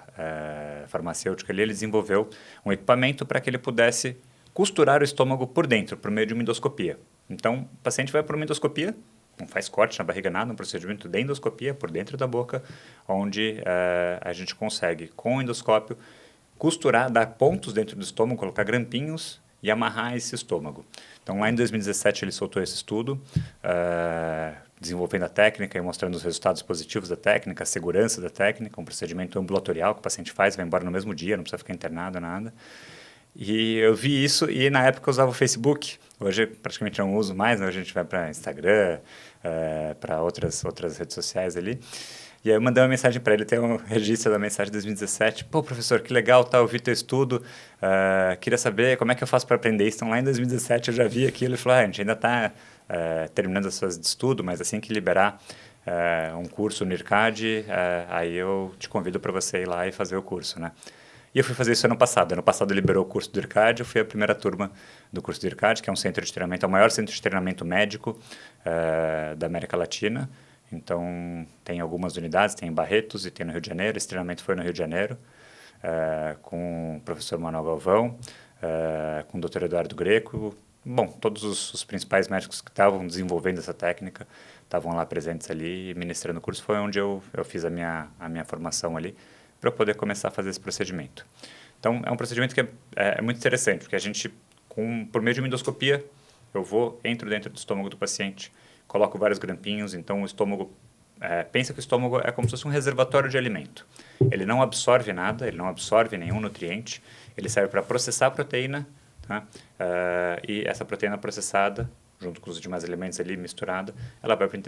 Speaker 2: farmacêutica. Ele desenvolveu um equipamento para que ele pudesse costurar o estômago por dentro, por meio de uma endoscopia. Então, o paciente vai por uma endoscopia, não faz corte na barriga, nada, um procedimento de endoscopia por dentro da boca, onde a gente consegue, com o endoscópio, costurar, dar pontos dentro do estômago, colocar grampinhos e amarrar esse estômago. Então, lá em 2017, ele soltou esse estudo, desenvolvendo a técnica e mostrando os resultados positivos da técnica, a segurança da técnica, um procedimento ambulatorial que o paciente faz, vai embora no mesmo dia, não precisa ficar internado, nada. E eu vi isso e, na época, eu usava o Facebook. Hoje, praticamente não uso mais, né? Hoje a gente vai para Instagram, para outras redes sociais ali. E aí eu mandei uma mensagem para ele, tem um registro da mensagem de 2017. Pô, professor, que legal, tá, eu vi teu estudo, queria saber como é que eu faço para aprender isso. Então, lá em 2017 eu já vi aquilo e falei, a gente ainda está terminando as fases de estudo, mas assim que liberar um curso no IRCAD, aí eu te convido para você ir lá e fazer o curso, né? E eu fui fazer isso ano passado. Ano passado liberou o curso do IRCAD, eu fui a primeira turma do curso do IRCAD, que é um centro de treinamento, é o maior centro de treinamento médico da América Latina. Então, tem algumas unidades, tem em Barretos e tem no Rio de Janeiro. Esse treinamento foi no Rio de Janeiro, com o professor Manuel Galvão, com o Dr. Eduardo Greco. Bom, todos os principais médicos que estavam desenvolvendo essa técnica estavam lá presentes ali, ministrando o curso. Foi onde eu fiz a minha formação ali, para poder começar a fazer esse procedimento. Então, é um procedimento que é muito interessante, porque a gente, por meio de uma endoscopia, entro dentro do estômago do paciente, coloco vários grampinhos, então o estômago, pensa que o estômago é como se fosse um reservatório de alimento. Ele não absorve nada, ele não absorve nenhum nutriente, ele serve para processar a proteína, tá? E essa proteína processada, junto com os demais elementos ali, misturada, ela vai para o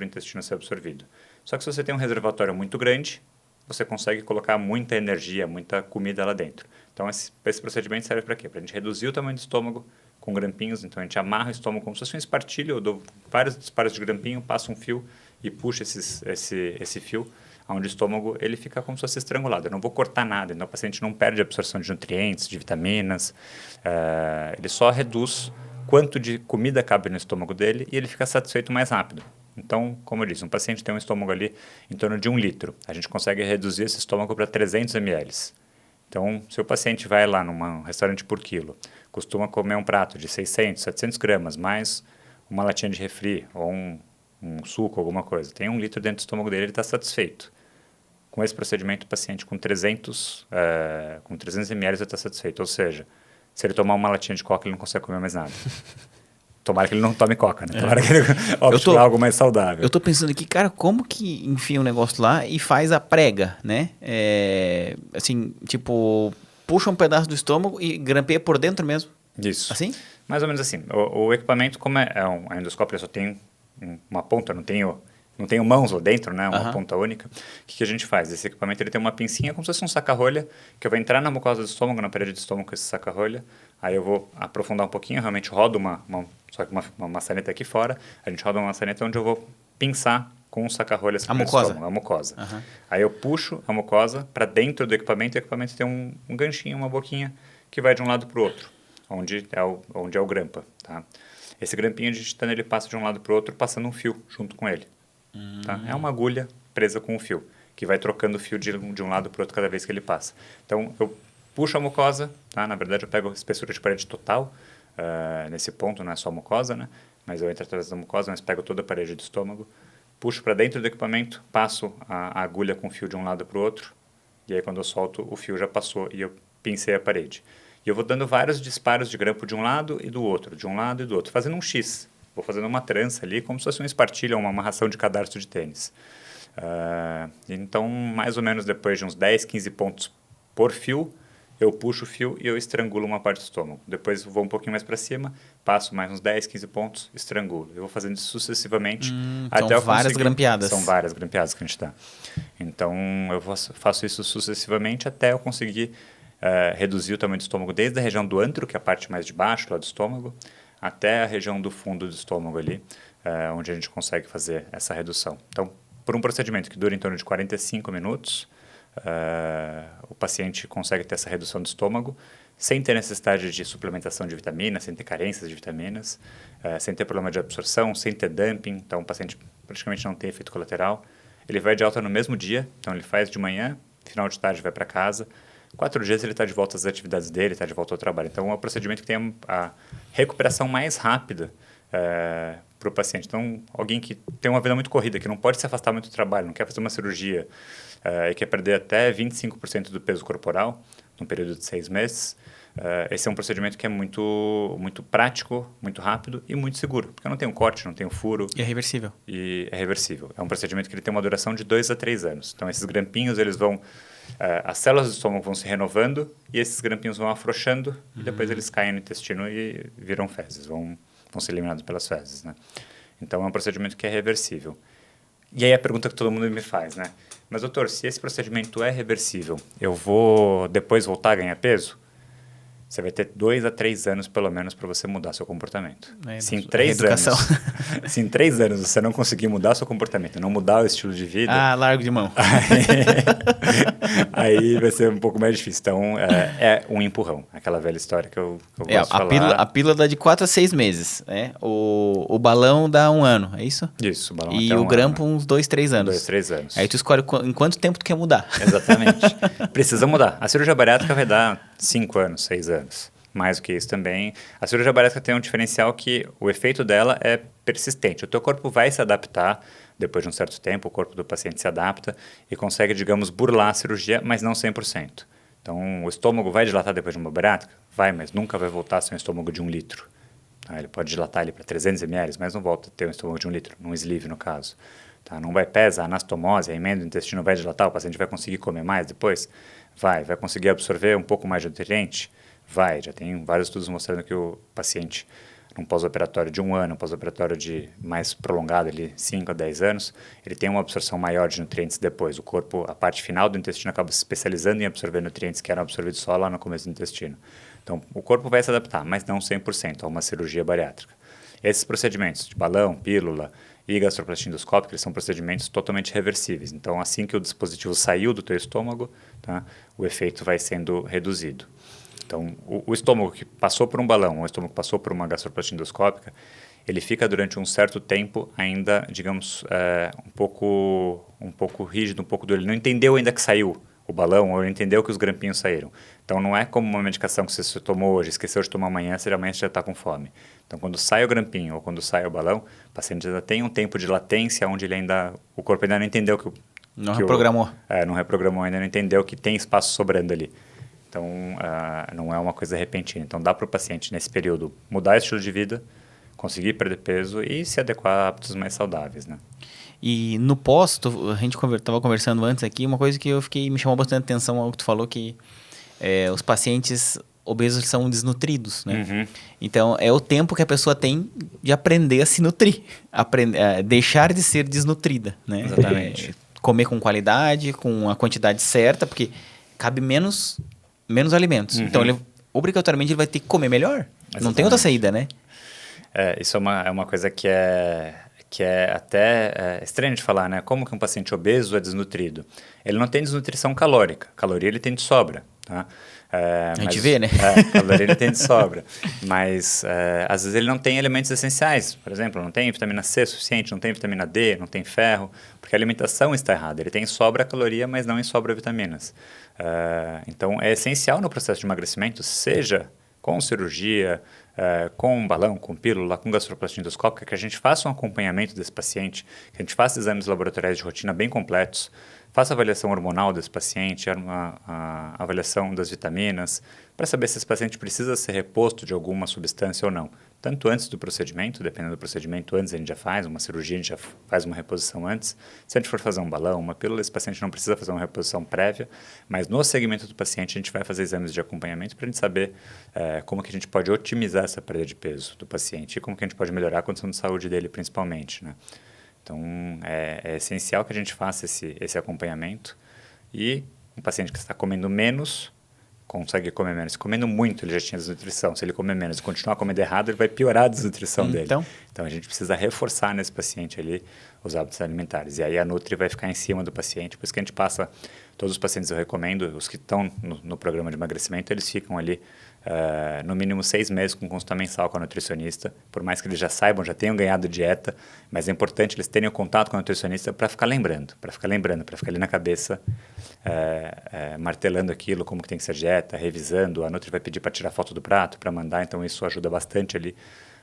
Speaker 2: intestino ser absorvido. Só que se você tem um reservatório muito grande, você consegue colocar muita energia, muita comida lá dentro. Então, esse procedimento serve para quê? Para a gente reduzir o tamanho do estômago com grampinhos. Então, a gente amarra o estômago como se fosse um espartilho. Eu dou vários disparos de grampinho, passo um fio e puxo esse fio, onde o estômago ele fica como se fosse estrangulado. Eu não vou cortar nada, então o paciente não perde a absorção de nutrientes, de vitaminas. Ele só reduz quanto de comida cabe no estômago dele e ele fica satisfeito mais rápido. Então, como eu disse, um paciente tem um estômago ali em torno de 1 litro. A gente consegue reduzir esse estômago para 300 ml. Então, se o paciente vai lá num restaurante por quilo, costuma comer um prato de 600, 700 gramas, mais uma latinha de refri ou um suco, alguma coisa, tem 1 litro dentro do estômago dele, ele está satisfeito. Com esse procedimento, o paciente com 300 ml já está satisfeito. Ou seja, se ele tomar uma latinha de coca, ele não consegue comer mais nada. Tomara que ele não tome coca, né? Tomara que ele opte por algo mais saudável.
Speaker 1: Eu tô pensando aqui, cara, como que enfia um negócio lá e faz a prega, né? Assim, tipo, puxa um pedaço do estômago e grampeia por dentro mesmo.
Speaker 2: Isso.
Speaker 1: Assim?
Speaker 2: Mais ou menos assim. O equipamento, como é um endoscópio, só tem uma ponta, não tenho mãos lá dentro, né? Uma ponta única. O que a gente faz? Esse equipamento ele tem uma pincinha como se fosse um saca-rolha, que eu vou entrar na mucosa do estômago, na parede do estômago com esse saca-rolha. Aí eu vou aprofundar um pouquinho, realmente rodo só que uma maçaneta aqui fora. A gente roda uma maçaneta onde eu vou pinçar com um saca-rolha
Speaker 1: a mucosa.
Speaker 2: A mucosa. Aí eu puxo a mucosa para dentro do equipamento, e o equipamento tem um ganchinho, uma boquinha, que vai de um lado para o outro, onde é o grampa, tá? Esse grampinho digitando, ele passa de um lado para o outro, passando um fio junto com ele. Tá? É uma agulha presa com um fio, que vai trocando o fio de um lado para o outro cada vez que ele passa. Então, eu puxo a mucosa, tá? Na verdade, eu pego a espessura de parede total, nesse ponto, não é só a mucosa, né? Mas eu entro através da mucosa, mas pego toda a parede do estômago, puxo para dentro do equipamento, passo a agulha com o fio de um lado para o outro, e aí quando eu solto, o fio já passou e eu pincei a parede. E eu vou dando vários disparos de grampo de um lado e do outro, fazendo um X. Vou fazendo uma trança ali, como se fosse uma espartilha, uma amarração de cadarço de tênis. Então, mais ou menos depois de uns 10, 15 pontos por fio, eu puxo o fio e eu estrangulo uma parte do estômago. Depois vou um pouquinho mais para cima, passo mais uns 10, 15 pontos, estrangulo. Eu vou fazendo isso sucessivamente até eu
Speaker 1: várias grampeadas.
Speaker 2: São várias grampeadas que a gente dá. Então, eu faço isso sucessivamente até eu conseguir reduzir o tamanho do estômago desde a região do antro, que é a parte mais de baixo lá do estômago, até a região do fundo do estômago ali, onde a gente consegue fazer essa redução. Então, por um procedimento que dura em torno de 45 minutos, o paciente consegue ter essa redução do estômago sem ter necessidade de suplementação de vitaminas, sem ter carências de vitaminas, sem ter problema de absorção, sem ter dumping. Então, o paciente praticamente não tem efeito colateral. Ele vai de alta no mesmo dia, então ele faz de manhã, final de tarde vai para casa. 4 dias ele está de volta às atividades dele, está de volta ao trabalho. Então, é um procedimento que tem a recuperação mais rápida para o paciente. Então, alguém que tem uma vida muito corrida, que não pode se afastar muito do trabalho, não quer fazer uma cirurgia e quer perder até 25% do peso corporal num período de 6 meses, esse é um procedimento que é muito, muito prático, muito rápido e muito seguro, porque não tem um corte, não tem um furo.
Speaker 1: E é reversível.
Speaker 2: E é reversível. É um procedimento que ele tem uma duração de 2 a 3 anos. Então, esses grampinhos, eles vão... as células do estômago vão se renovando e esses grampinhos vão afrouxando e depois eles caem no intestino e viram fezes, vão ser eliminados pelas fezes, né? Então, é um procedimento que é reversível. E aí a pergunta que todo mundo me faz, né? Mas, doutor, se esse procedimento é reversível, eu vou depois voltar a ganhar peso? Você vai ter 2 a 3 anos, pelo menos, para você mudar seu comportamento. Se em 3 anos você não conseguir mudar seu comportamento, não mudar o estilo de vida...
Speaker 1: largo de mão.
Speaker 2: Aí vai ser um pouco mais difícil. Então, é um empurrão. Aquela velha história que eu gosto de falar.
Speaker 1: A pílula dá de 4 a 6 meses. Né? O balão dá 1 ano, é isso?
Speaker 2: Isso, o balão
Speaker 1: e
Speaker 2: até
Speaker 1: o grampo uns 2, 3 anos.
Speaker 2: 2, 3 anos.
Speaker 1: Aí tu escolhe em quanto tempo tu quer mudar.
Speaker 2: Exatamente. Precisa mudar. A cirurgia bariátrica vai dar 5 anos, 6 anos. Mais do que isso também. A cirurgia bariátrica tem um diferencial que o efeito dela é persistente. O teu corpo vai se adaptar, depois de um certo tempo, o corpo do paciente se adapta e consegue, digamos, burlar a cirurgia, mas não 100%. Então, o estômago vai dilatar depois de uma bariátrica? Vai, mas nunca vai voltar a ser um estômago de 1 litro. Ele pode dilatar ele para 300 ml, mas não volta a ter um estômago de 1 litro, num sleeve no caso. Tá? Não vai pesar, a anastomose, a emenda do intestino vai dilatar, o paciente vai conseguir comer mais depois? Vai conseguir absorver um pouco mais de nutriente? Vai, já tem vários estudos mostrando que o paciente, num pós-operatório de 1 ano, um pós-operatório de mais prolongado, 5 a 10 anos, ele tem uma absorção maior de nutrientes depois. O corpo, a parte final do intestino acaba se especializando em absorver nutrientes que eram absorvidos só lá no começo do intestino. Então, o corpo vai se adaptar, mas não 100% a uma cirurgia bariátrica. Esses procedimentos de balão, pílula e gastroplastia endoscópica, eles são procedimentos totalmente reversíveis. Então, assim que o dispositivo saiu do teu estômago, tá, o efeito vai sendo reduzido. Então, o estômago que passou por um balão, o estômago que passou por uma gastroplastia endoscópica, ele fica durante um certo tempo ainda, digamos, um pouco rígido, um pouco duro. Ele não entendeu ainda que saiu o balão, ou ele entendeu que os grampinhos saíram. Então, não é como uma medicação que você tomou hoje, esqueceu de tomar amanhã, amanhã você já está com fome. Então, quando sai o grampinho ou quando sai o balão, o paciente ainda tem um tempo de latência onde o corpo ainda não entendeu que
Speaker 1: Não reprogramou.
Speaker 2: Não reprogramou ainda, não entendeu que tem espaço sobrando ali. Então, não é uma coisa repentina. Então, dá para o paciente, nesse período, mudar o estilo de vida, conseguir perder peso e se adequar a hábitos mais saudáveis, né?
Speaker 1: E no pós, a gente estava conversando antes aqui, uma coisa que me chamou bastante atenção ao que tu falou, que os pacientes obesos são desnutridos, né?
Speaker 2: Uhum.
Speaker 1: Então, é o tempo que a pessoa tem de aprender a se nutrir, deixar de ser desnutrida, né?
Speaker 2: Exatamente.
Speaker 1: Comer com qualidade, com a quantidade certa, porque cabe menos alimentos.
Speaker 2: Uhum.
Speaker 1: Então, obrigatoriamente ele vai ter que comer melhor.
Speaker 2: Exatamente.
Speaker 1: Não tem outra saída, né?
Speaker 2: Isso é uma coisa que é até estranho de falar, né? Como que um paciente obeso é desnutrido? Ele não tem desnutrição calórica. Caloria ele tem de sobra, tá?
Speaker 1: A gente vê, né?
Speaker 2: Caloria ele tem de sobra. Mas, às vezes, ele não tem elementos essenciais. Por exemplo, não tem vitamina C suficiente, não tem vitamina D, não tem ferro, porque a alimentação está errada. Ele tem sobra caloria, mas não em sobra vitaminas. Então, é essencial no processo de emagrecimento, seja com cirurgia, com balão, com pílula, com gastroplastia endoscópica, que a gente faça um acompanhamento desse paciente, que a gente faça exames laboratoriais de rotina bem completos, faça a avaliação hormonal desse paciente, a avaliação das vitaminas, para saber se esse paciente precisa ser reposto de alguma substância ou não. Tanto antes do procedimento, dependendo do procedimento, antes a gente já faz uma cirurgia, a gente já faz uma reposição antes. Se a gente for fazer um balão, uma pílula, esse paciente não precisa fazer uma reposição prévia, mas no segmento do paciente a gente vai fazer exames de acompanhamento para a gente saber como que a gente pode otimizar essa perda de peso do paciente e como que a gente pode melhorar a condição de saúde dele principalmente, né? Então, é essencial que a gente faça esse acompanhamento e um paciente que está comendo menos, consegue comer menos. Se comendo muito, ele já tinha desnutrição. Se ele comer menos e continuar comendo errado, ele vai piorar a desnutrição dele. Então, a gente precisa reforçar nesse paciente ali os hábitos alimentares. E aí, a Nutri vai ficar em cima do paciente. Por isso que a gente passa, todos os pacientes eu recomendo, os que estão no programa de emagrecimento, eles ficam ali no mínimo 6 meses com consulta mensal com a nutricionista, por mais que eles já saibam, já tenham ganhado dieta, mas é importante eles terem o contato com a nutricionista para ficar lembrando, para ficar ali na cabeça, martelando aquilo, como que tem que ser a dieta, revisando. A Nutri vai pedir para tirar foto do prato, para mandar, então isso ajuda bastante ali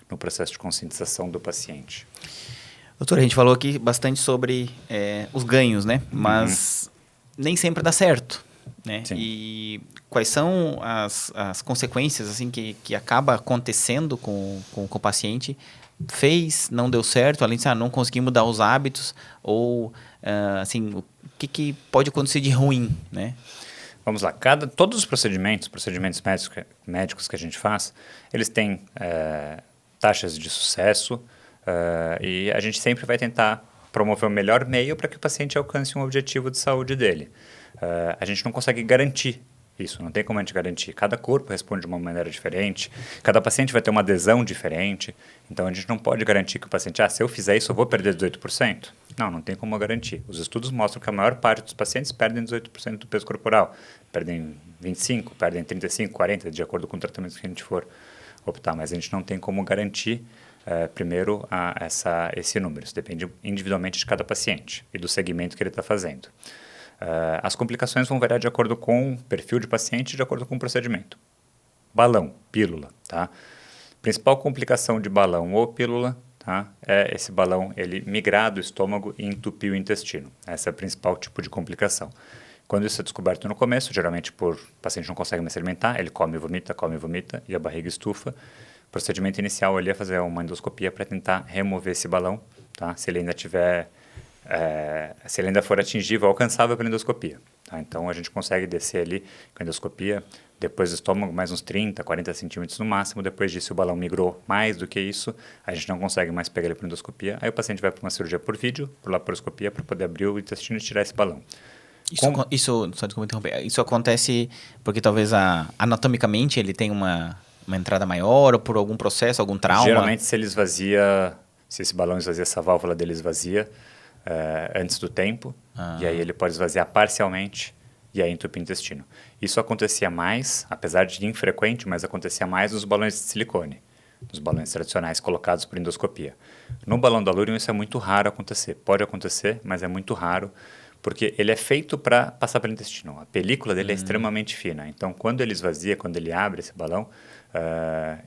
Speaker 2: no processo de conscientização do paciente.
Speaker 1: Doutor, a gente falou aqui bastante sobre os ganhos, né? Mas nem sempre dá certo, né?
Speaker 2: Sim.
Speaker 1: E quais são as consequências assim que acaba acontecendo com o paciente? Não deu certo, além de não conseguir mudar os hábitos, ou assim, o que pode acontecer de ruim, né?
Speaker 2: Vamos lá, todos os procedimentos médicos que a gente faz, eles têm taxas de sucesso, e a gente sempre vai tentar promover o melhor meio para que o paciente alcance um objetivo de saúde dele. A gente não consegue garantir isso, não tem como a gente garantir. Cada corpo responde de uma maneira diferente, cada paciente vai ter uma adesão diferente, então a gente não pode garantir que o paciente, se eu fizer isso eu vou perder 18%. Não tem como garantir. Os estudos mostram que a maior parte dos pacientes perdem 18% do peso corporal, perdem 25%, perdem 35%, 40%, de acordo com o tratamento que a gente for optar, mas a gente não tem como garantir primeiro esse número. Isso depende individualmente de cada paciente e do segmento que ele está fazendo. As complicações vão variar de acordo com o perfil de paciente e de acordo com o procedimento. Balão, pílula, tá? Principal complicação de balão ou pílula, tá? É esse balão ele migrar do estômago e entupir o intestino. Essa é o principal tipo de complicação. Quando isso é descoberto no começo, geralmente o paciente não consegue mais se alimentar, ele come e vomita e a barriga estufa. O procedimento inicial ali é fazer uma endoscopia para tentar remover esse balão, tá? Se ele ainda for atingível, alcançável pela endoscopia. Tá? Então, a gente consegue descer ali com a endoscopia, depois do estômago, mais uns 30, 40 centímetros no máximo. Depois disso, o balão migrou mais do que isso, a gente não consegue mais pegar ele para endoscopia. Aí o paciente vai para uma cirurgia por vídeo, por laparoscopia, para poder abrir o intestino e tirar esse balão.
Speaker 1: Só desculpa interromper, isso acontece porque talvez anatomicamente ele tem uma entrada maior, ou por algum processo, algum trauma?
Speaker 2: Geralmente, se esse balão esvazia, essa válvula dele esvazia, antes do tempo, e aí ele pode esvaziar parcialmente e aí entupir o intestino. Isso acontecia mais, apesar de infrequente, mas acontecia mais nos balões de silicone, nos balões tradicionais colocados por endoscopia. No balão da Allurion isso é muito raro acontecer. Pode acontecer, mas é muito raro, porque ele é feito para passar pelo intestino. A película dele é extremamente fina. Então, quando ele esvazia, quando ele abre esse balão,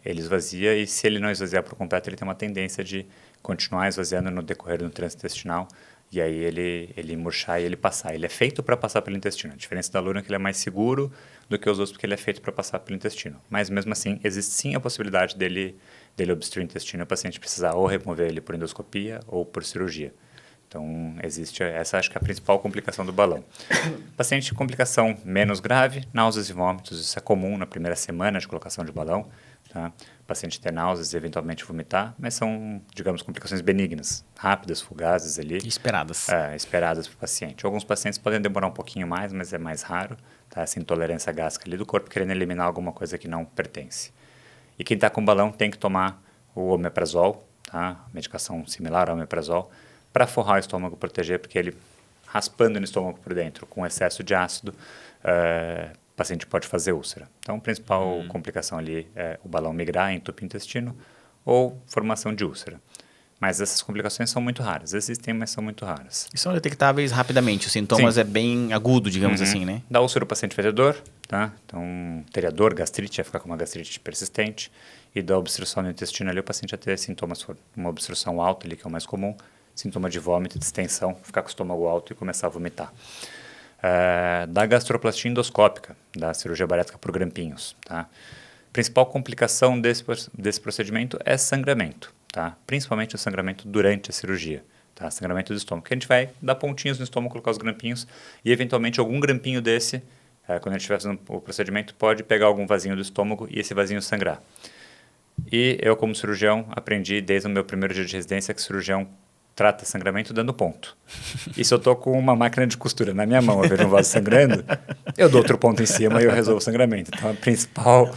Speaker 2: ele esvazia, e se ele não esvaziar por completo, ele tem uma tendência de continuar esvaziando no decorrer do trânsito intestinal, e aí ele murchar e ele passar. Ele é feito para passar pelo intestino. A diferença da luna é que ele é mais seguro do que os outros, porque ele é feito para passar pelo intestino. Mas mesmo assim, existe sim a possibilidade dele obstruir o intestino e o paciente precisar ou remover ele por endoscopia ou por cirurgia. Então, existe essa, acho que é a principal complicação do balão. Paciente com complicação menos grave, náuseas e vômitos, isso é comum na primeira semana de colocação de balão. Tá? O paciente ter náuseas e eventualmente vomitar, mas são, digamos, complicações benignas, rápidas, fugazes ali.
Speaker 1: Esperadas.
Speaker 2: Esperadas para o paciente. Alguns pacientes podem demorar um pouquinho mais, mas é mais raro, tá? Essa intolerância gástrica ali do corpo querendo eliminar alguma coisa que não pertence. E quem está com balão tem que tomar o omeprazol, tá? Medicação similar ao omeprazol, para forrar o estômago, proteger, porque ele, raspando no estômago por dentro, com excesso de ácido, o paciente pode fazer úlcera. Então, a principal complicação ali é o balão migrar, entupir o intestino ou formação de úlcera. Mas essas complicações são muito raras. Existem, mas são muito raras.
Speaker 1: E são detectáveis rapidamente. Os sintomas
Speaker 2: Sim.
Speaker 1: é bem agudo, digamos assim, né?
Speaker 2: Da úlcera o paciente vai ter dor, tá? Então, teria dor, gastrite, vai ficar com uma gastrite persistente. E da obstrução no intestino ali, o paciente vai ter sintomas, uma obstrução alta ali, que é o mais comum, sintoma de vômito, distensão, ficar com o estômago alto e começar a vomitar. Da gastroplastia endoscópica, da cirurgia bariátrica por grampinhos. Tá? Principal complicação desse procedimento é sangramento, tá? Principalmente o sangramento durante a cirurgia, tá? Sangramento do estômago, que a gente vai dar pontinhos no estômago, colocar os grampinhos e eventualmente algum grampinho desse, quando a gente estiver fazendo o procedimento, pode pegar algum vasinho do estômago e esse vasinho sangrar. E eu, como cirurgião, aprendi desde o meu primeiro dia de residência que cirurgião trata sangramento dando ponto. E se eu estou com uma máquina de costura na minha mão, eu vejo um vaso sangrando, eu dou outro ponto em cima e eu resolvo o sangramento. Então, o principal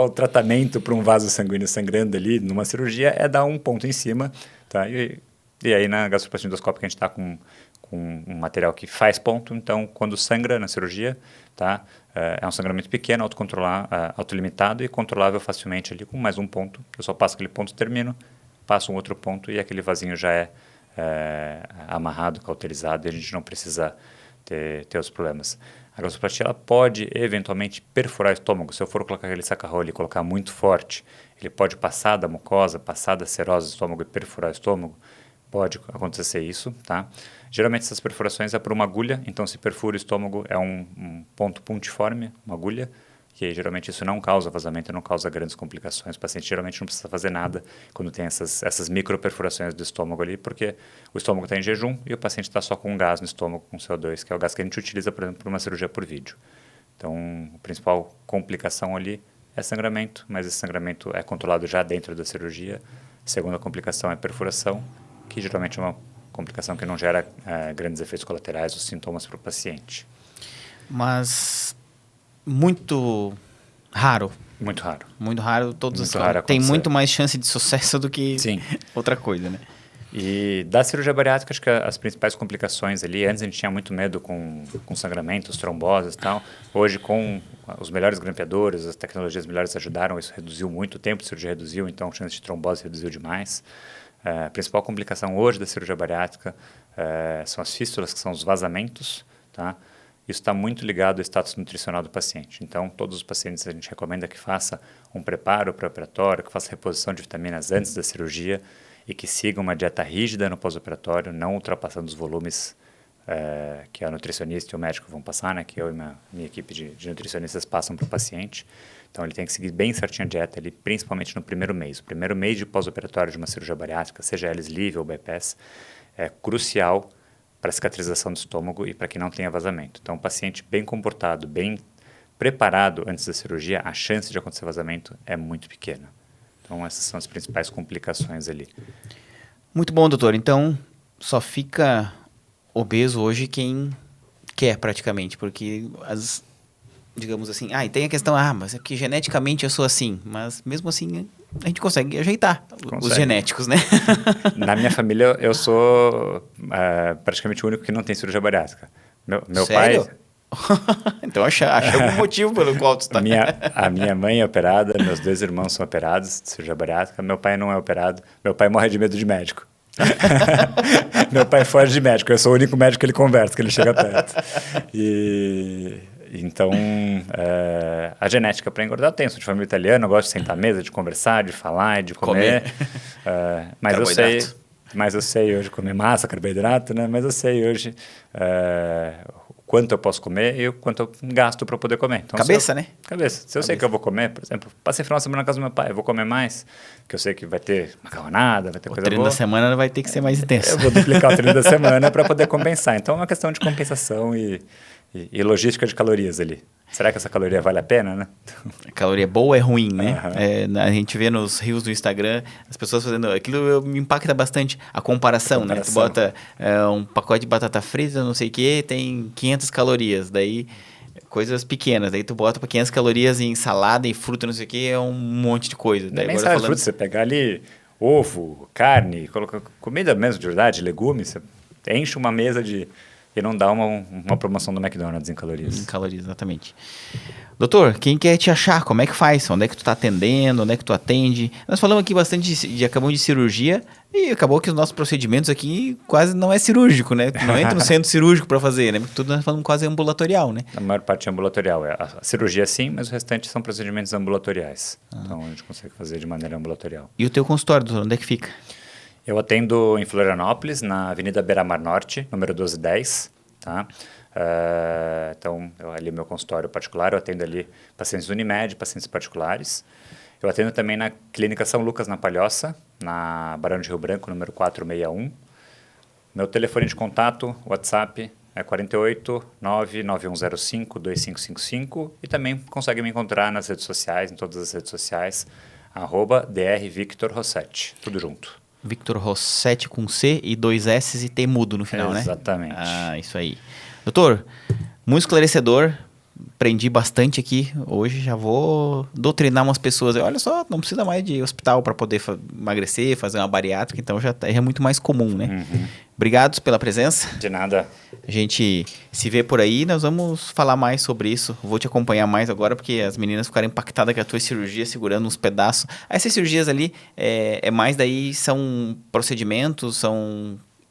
Speaker 2: tratamento para um vaso sanguíneo sangrando ali numa cirurgia é dar um ponto em cima. Tá? E aí, na gastroplastia endoscópica, a gente está com um material que faz ponto. Então, quando sangra na cirurgia, tá? É um sangramento pequeno, autolimitado e controlável facilmente ali com mais um ponto. Eu só passo aquele ponto, termino, passo um outro ponto e aquele vasinho já é amarrado, cauterizado e a gente não precisa ter os problemas. A gastroplastia ela pode eventualmente perfurar o estômago. Se eu for colocar aquele saca-rolho e colocar muito forte, ele pode passar da mucosa, passar da serose do estômago e perfurar o estômago. Pode acontecer isso, tá? Geralmente essas perfurações é por uma agulha, então se perfura o estômago é um ponto pontiforme, uma agulha, e aí geralmente isso não causa vazamento, não causa grandes complicações. O paciente geralmente não precisa fazer nada quando tem essas microperfurações do estômago ali, porque o estômago está em jejum e o paciente está só com gás no estômago, com CO2, que é o gás que a gente utiliza, por exemplo, para uma cirurgia por vídeo. Então, a principal complicação ali é sangramento, mas esse sangramento é controlado já dentro da cirurgia. A segunda complicação é perfuração, que geralmente é uma complicação que não gera grandes efeitos colaterais ou sintomas para o paciente.
Speaker 1: Mas muito raro.
Speaker 2: Muito raro.
Speaker 1: Muito raro.
Speaker 2: Muito raro
Speaker 1: tem
Speaker 2: acontecer.
Speaker 1: muito mais chance de sucesso do que
Speaker 2: Sim.
Speaker 1: outra coisa, né?
Speaker 2: E da cirurgia bariátrica, acho que as principais complicações ali, antes a gente tinha muito medo com sangramentos, tromboses e tal. Hoje, com os melhores grampeadores, as tecnologias melhores ajudaram, isso reduziu muito, o tempo de cirurgia reduziu, então a chance de trombose reduziu demais. A principal complicação hoje da cirurgia bariátrica são as fístulas, que são os vazamentos, tá? Isso está muito ligado ao status nutricional do paciente. Então, todos os pacientes a gente recomenda que faça um preparo pré-operatório, que faça reposição de vitaminas antes da cirurgia e que siga uma dieta rígida no pós-operatório, não ultrapassando os volumes que a nutricionista e o médico vão passar, né? Que eu e minha equipe de nutricionistas passam para o paciente. Então, ele tem que seguir bem certinho a dieta, ali, principalmente no primeiro mês. O primeiro mês de pós-operatório de uma cirurgia bariátrica, seja ela sleeve ou bypass, é crucial para a cicatrização do estômago e para que não tenha vazamento. Então, um paciente bem comportado, bem preparado antes da cirurgia, a chance de acontecer vazamento é muito pequena. Então, essas são as principais complicações ali.
Speaker 1: Muito bom, doutor. Então, só fica obeso hoje quem quer praticamente, porque digamos assim, e tem a questão, mas é que geneticamente eu sou assim, mas mesmo assim a gente consegue ajeitar os genéticos, né?
Speaker 2: Na minha família, eu sou praticamente o único que não tem cirurgia bariátrica. Meu
Speaker 1: Sério?
Speaker 2: pai...
Speaker 1: Então, acha algum motivo pelo qual tu está...
Speaker 2: A minha mãe é operada, meus 2 irmãos são operados de cirurgia bariátrica, meu pai não é operado, meu pai morre de medo de médico. Meu pai foge de médico, eu sou o único médico que ele conversa, que ele chega perto. Então, a genética para engordar eu tenho, sou de família italiana, eu gosto de sentar à mesa, de conversar, de falar e de comer. Mas eu sei... Mas eu sei hoje comer massa, carboidrato, né? Mas eu sei hoje o quanto eu posso comer e o quanto eu gasto para poder comer. Então,
Speaker 1: Cabeça, né?
Speaker 2: Cabeça. Se eu sei que eu vou comer, por exemplo, passei final de semana na casa do meu pai, eu vou comer mais, que eu sei que vai ter macarronada, vai ter coisa boa. O
Speaker 1: treino da semana vai ter que ser mais intenso.
Speaker 2: Eu vou duplicar o treino da semana para poder compensar. Então, é uma questão de compensação e logística de calorias ali. Será que essa caloria vale a pena, né?
Speaker 1: A caloria boa é ruim, né?
Speaker 2: Uhum.
Speaker 1: A gente vê nos reels do Instagram as pessoas fazendo... Aquilo me impacta bastante, a comparação, né? Tu bota um pacote de batata frita, não sei o quê, tem 500 calorias. Daí, coisas pequenas. Daí tu bota para 500 calorias em salada e fruta, não sei o quê, é um monte de coisa. Daí,
Speaker 2: nem salada de fruta, você pegar ali ovo, carne, comida mesmo de verdade, legumes, você enche uma mesa de... E não dá uma promoção do McDonald's em calorias.
Speaker 1: Em calorias, exatamente. Doutor, quem quer te achar, como é que faz? Onde é que tu tá atendendo? Onde é que tu atende? Nós falamos aqui bastante acabamos de cirurgia e acabou que os nossos procedimentos aqui quase não é cirúrgico, né? Tu não entra no centro cirúrgico para fazer, né? Porque tudo nós falamos quase ambulatorial, né?
Speaker 2: A maior parte é ambulatorial. A cirurgia sim, mas o restante são procedimentos ambulatoriais. Então a gente consegue fazer de maneira ambulatorial.
Speaker 1: E o teu consultório, doutor, onde é que fica?
Speaker 2: Eu atendo em Florianópolis, na Avenida Beira-Mar Norte, número 1210, tá? Então, ali meu consultório particular, eu atendo ali pacientes Unimed, pacientes particulares. Eu atendo também na Clínica São Lucas, na Palhoça, na Barão de Rio Branco, número 461. Meu telefone de contato, WhatsApp, é 48 99105 2555 e também consegue me encontrar nas redes sociais, em todas as redes sociais, @drvictorrossetti, tudo junto.
Speaker 1: Victor Rossetti com C e 2 S e T mudo no final, né?
Speaker 2: Exatamente.
Speaker 1: Ah, isso aí. Doutor, muito esclarecedor. Aprendi bastante aqui. Hoje já vou doutrinar umas pessoas. Olha só, não precisa mais de hospital para poder emagrecer, fazer uma bariátrica. Então já é muito mais comum, né?
Speaker 2: Uhum.
Speaker 1: Obrigado pela presença.
Speaker 2: De nada.
Speaker 1: A gente se vê por aí. Nós vamos falar mais sobre isso. Vou te acompanhar mais agora, porque as meninas ficaram impactadas com a tua cirurgia, segurando uns pedaços. Essas cirurgias ali, mais daí são procedimentos,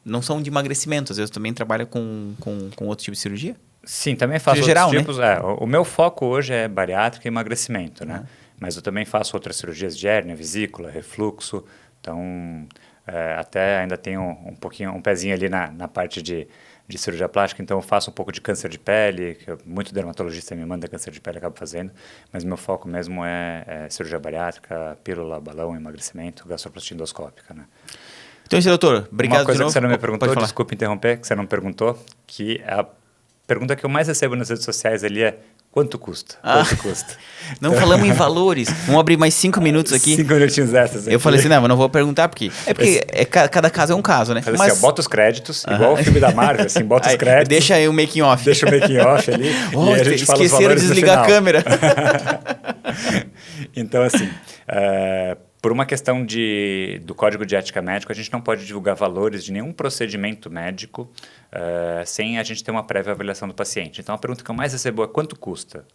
Speaker 1: não são de emagrecimento. Às vezes também trabalha com outro tipo de cirurgia?
Speaker 2: Sim, também faço outros
Speaker 1: geral,
Speaker 2: tipos.
Speaker 1: Né?
Speaker 2: O meu foco hoje é bariátrica e emagrecimento, né? Mas eu também faço outras cirurgias de hérnia, vesícula, refluxo. Então, até ainda tenho um pezinho ali na parte de cirurgia plástica. Então, eu faço um pouco de câncer de pele, que muito dermatologista me manda câncer de pele, acabo fazendo. Mas meu foco mesmo é cirurgia bariátrica, pílula, balão, emagrecimento, gastroplastia endoscópica, né?
Speaker 1: Então, doutor, obrigado
Speaker 2: Uma coisa
Speaker 1: de novo.
Speaker 2: Que você não me perguntou, desculpa interromper, que você não perguntou, que a pergunta que eu mais recebo nas redes sociais ali é: quanto custa? Quanto custa?
Speaker 1: Não então... falamos em valores. Vamos abrir mais 5 minutos aqui.
Speaker 2: 5 minutinhos extras.
Speaker 1: Eu falei assim, não vou perguntar porque... cada caso é um caso, né?
Speaker 2: Mas assim, bota os créditos, igual o filme da Marvel, assim, bota os créditos.
Speaker 1: Deixa aí o making off.
Speaker 2: Deixa o making off ali.
Speaker 1: E a gente fala os valores de desligar a câmera.
Speaker 2: Então, assim... por uma questão do Código de Ética Médico, a gente não pode divulgar valores de nenhum procedimento médico sem a gente ter uma prévia avaliação do paciente. Então, a pergunta que eu mais recebo é: quanto custa?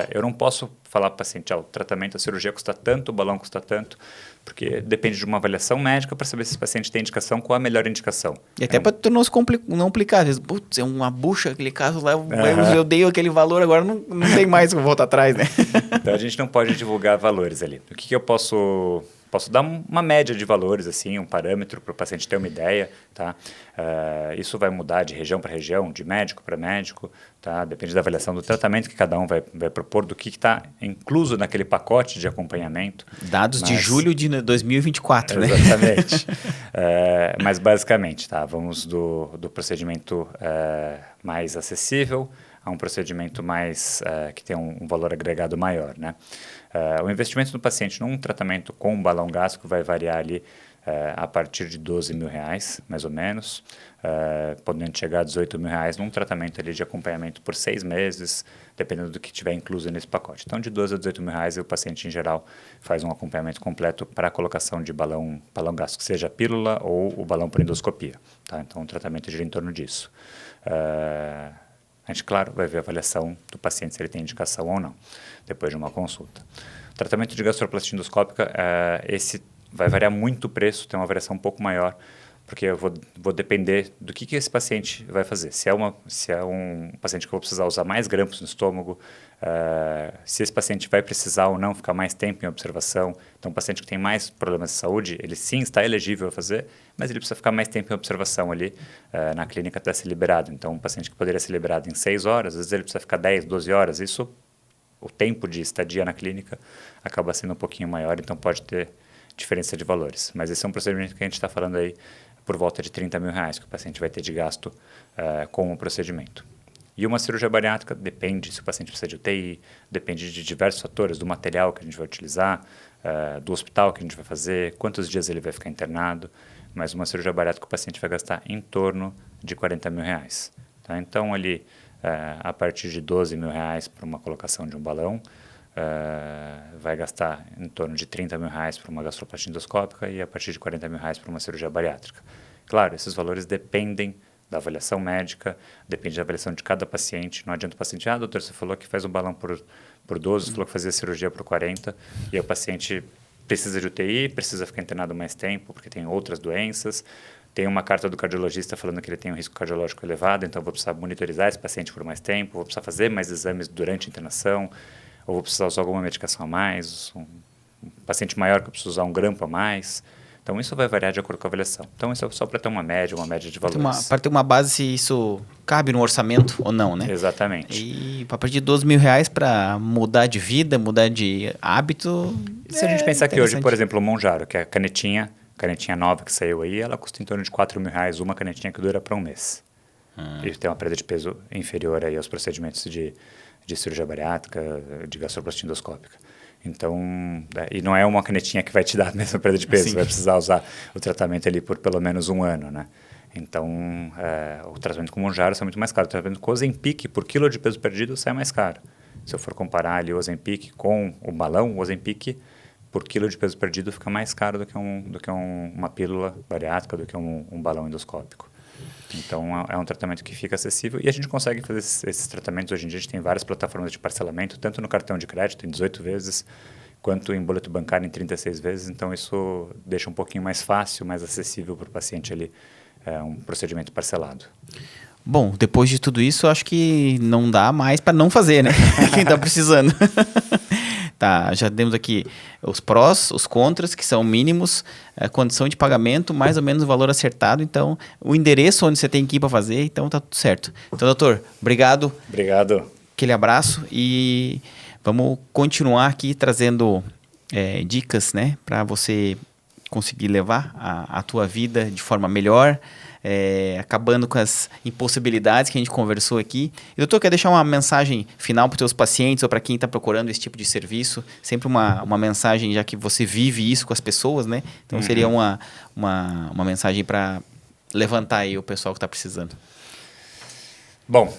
Speaker 2: Eu não posso falar para o paciente: o tratamento, a cirurgia custa tanto, o balão custa tanto, porque depende de uma avaliação médica para saber se esse paciente tem indicação, qual a melhor indicação.
Speaker 1: E até para tu não complicar. Às vezes, putz, é uma bucha aquele caso lá, eu dei aquele valor, agora não tem mais como voltar atrás, né?
Speaker 2: Então, a gente não pode divulgar valores ali. O que eu posso dar uma média de valores, assim, um parâmetro para o paciente ter uma ideia, tá? Isso vai mudar de região para região, de médico para médico, tá? Depende da avaliação do tratamento que cada um vai propor, do que está incluso naquele pacote de acompanhamento.
Speaker 1: Dados de julho de 2024, né?
Speaker 2: Exatamente. Mas basicamente, tá? Vamos do procedimento mais acessível a um procedimento mais que tem um valor agregado maior, né? O investimento do paciente num tratamento com um balão gástrico vai variar ali a partir de R$12 mil, mais ou menos, podendo chegar a R$18 mil num tratamento ali de acompanhamento por 6 meses, dependendo do que tiver incluso nesse pacote. Então, de R$12 a R$18 mil, o paciente, em geral, faz um acompanhamento completo para a colocação de balão gástrico, seja a pílula ou o balão por endoscopia, tá? Então, o tratamento gira em torno disso. A gente, claro, vai ver a avaliação do paciente, se ele tem indicação ou não, depois de uma consulta. O tratamento de gastroplastia endoscópica, esse vai variar muito o preço, tem uma variação um pouco maior porque eu vou depender do que esse paciente vai fazer. Se é um paciente que eu vou precisar usar mais grampos no estômago, se esse paciente vai precisar ou não ficar mais tempo em observação. Então, um paciente que tem mais problemas de saúde, ele sim está elegível a fazer, mas ele precisa ficar mais tempo em observação ali na clínica até ser liberado. Então, um paciente que poderia ser liberado em 6 horas, às vezes ele precisa ficar 10, 12 horas. Isso, o tempo de estadia na clínica acaba sendo um pouquinho maior, então pode ter diferença de valores. Mas esse é um procedimento que a gente está falando aí por volta de R$30 mil que o paciente vai ter de gasto com o procedimento. E uma cirurgia bariátrica depende se o paciente precisa de UTI, depende de diversos fatores, do material que a gente vai utilizar, do hospital que a gente vai fazer, quantos dias ele vai ficar internado. Mas uma cirurgia bariátrica o paciente vai gastar em torno de R$40 mil. Tá? Então, ali, a partir de R$12 mil para uma colocação de um balão, vai gastar em torno de R$30 mil para uma gastroplastia endoscópica e a partir de R$40 mil para uma cirurgia bariátrica. Claro, esses valores dependem da avaliação médica, depende da avaliação de cada paciente. Não adianta o paciente, doutor, você falou que faz um balão por 12, você falou que fazia cirurgia por 40, e aí o paciente precisa de UTI, precisa ficar internado mais tempo, porque tem outras doenças. Tem uma carta do cardiologista falando que ele tem um risco cardiológico elevado, então vou precisar monitorizar esse paciente por mais tempo, vou precisar fazer mais exames durante a internação, ou vou precisar usar alguma medicação a mais, um paciente maior que eu preciso usar um grampo a mais. Então, isso vai variar de acordo com a avaliação. Então, isso é só para ter uma média de valores.
Speaker 1: Para ter uma base se isso cabe no orçamento ou não, né?
Speaker 2: Exatamente.
Speaker 1: E a partir de R$12 mil para mudar de vida, mudar de hábito...
Speaker 2: Se a gente pensar que hoje, por exemplo, o Monjaro, que é a canetinha nova que saiu aí, ela custa em torno de R$4 mil, uma canetinha que dura para um mês. E tem uma perda de peso inferior aí aos procedimentos de cirurgia bariátrica, de gastroplastia endoscópica. Então, e não é uma canetinha que vai te dar a mesma perda de peso, você vai precisar usar o tratamento ali por pelo menos um ano, né? Então, o tratamento com Monjaro sai muito mais caro. O tratamento com Ozempic, por quilo de peso perdido, sai mais caro. Se eu for comparar ali o Ozempic com o balão, o Ozempic, por quilo de peso perdido, fica mais caro do que uma pílula bariátrica, do que um balão endoscópico. Então, é um tratamento que fica acessível e a gente consegue fazer esses tratamentos. Hoje em dia, a gente tem várias plataformas de parcelamento, tanto no cartão de crédito, em 18 vezes, quanto em boleto bancário, em 36 vezes. Então, isso deixa um pouquinho mais fácil, mais acessível para o paciente ali, um procedimento parcelado.
Speaker 1: Bom, depois de tudo isso, acho que não dá mais para não fazer, né? Quem está precisando. Tá, já demos aqui os prós, os contras, que são mínimos, a condição de pagamento, mais ou menos o valor acertado. Então, o endereço onde você tem que ir para fazer, então tá tudo certo. Então, doutor, obrigado.
Speaker 2: Obrigado.
Speaker 1: Aquele abraço e vamos continuar aqui trazendo dicas, né, para você conseguir levar a tua vida de forma melhor, acabando com as impossibilidades que a gente conversou aqui. E, doutor, quer deixar uma mensagem final para os teus pacientes ou para quem está procurando esse tipo de serviço? Sempre uma mensagem, já que você vive isso com as pessoas, né? Então, seria uma mensagem para levantar aí o pessoal que está precisando.
Speaker 2: Bom,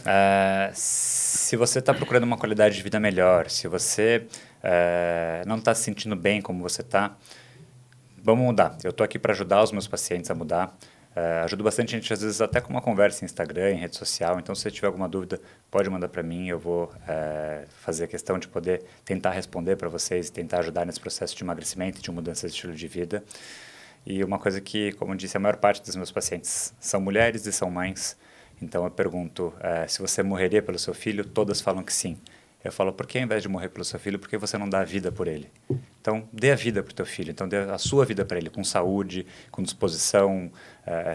Speaker 2: se você está procurando uma qualidade de vida melhor, se você não está se sentindo bem como você está, vamos mudar. Eu estou aqui para ajudar os meus pacientes a mudar. Ajudo bastante gente, às vezes, até com uma conversa em Instagram, em rede social. Então, se você tiver alguma dúvida, pode mandar para mim. Eu vou fazer a questão de poder tentar responder para vocês e tentar ajudar nesse processo de emagrecimento e de mudança de estilo de vida. E uma coisa que, como eu disse, a maior parte dos meus pacientes são mulheres e são mães. Então, eu pergunto, se você morreria pelo seu filho? Todas falam que sim. Eu falo, por que ao invés de morrer pelo seu filho, por que você não dá a vida por ele? Então, dê a vida para o teu filho. Então, dê a sua vida para ele, com saúde, com disposição,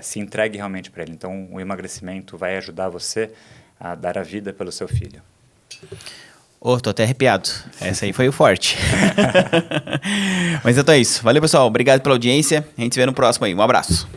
Speaker 2: se entregue realmente para ele. Então, o emagrecimento vai ajudar você a dar a vida pelo seu filho.
Speaker 1: Tô até arrepiado. Essa aí foi o forte. Mas então é isso. Valeu, pessoal. Obrigado pela audiência. A gente se vê no próximo aí. Um abraço.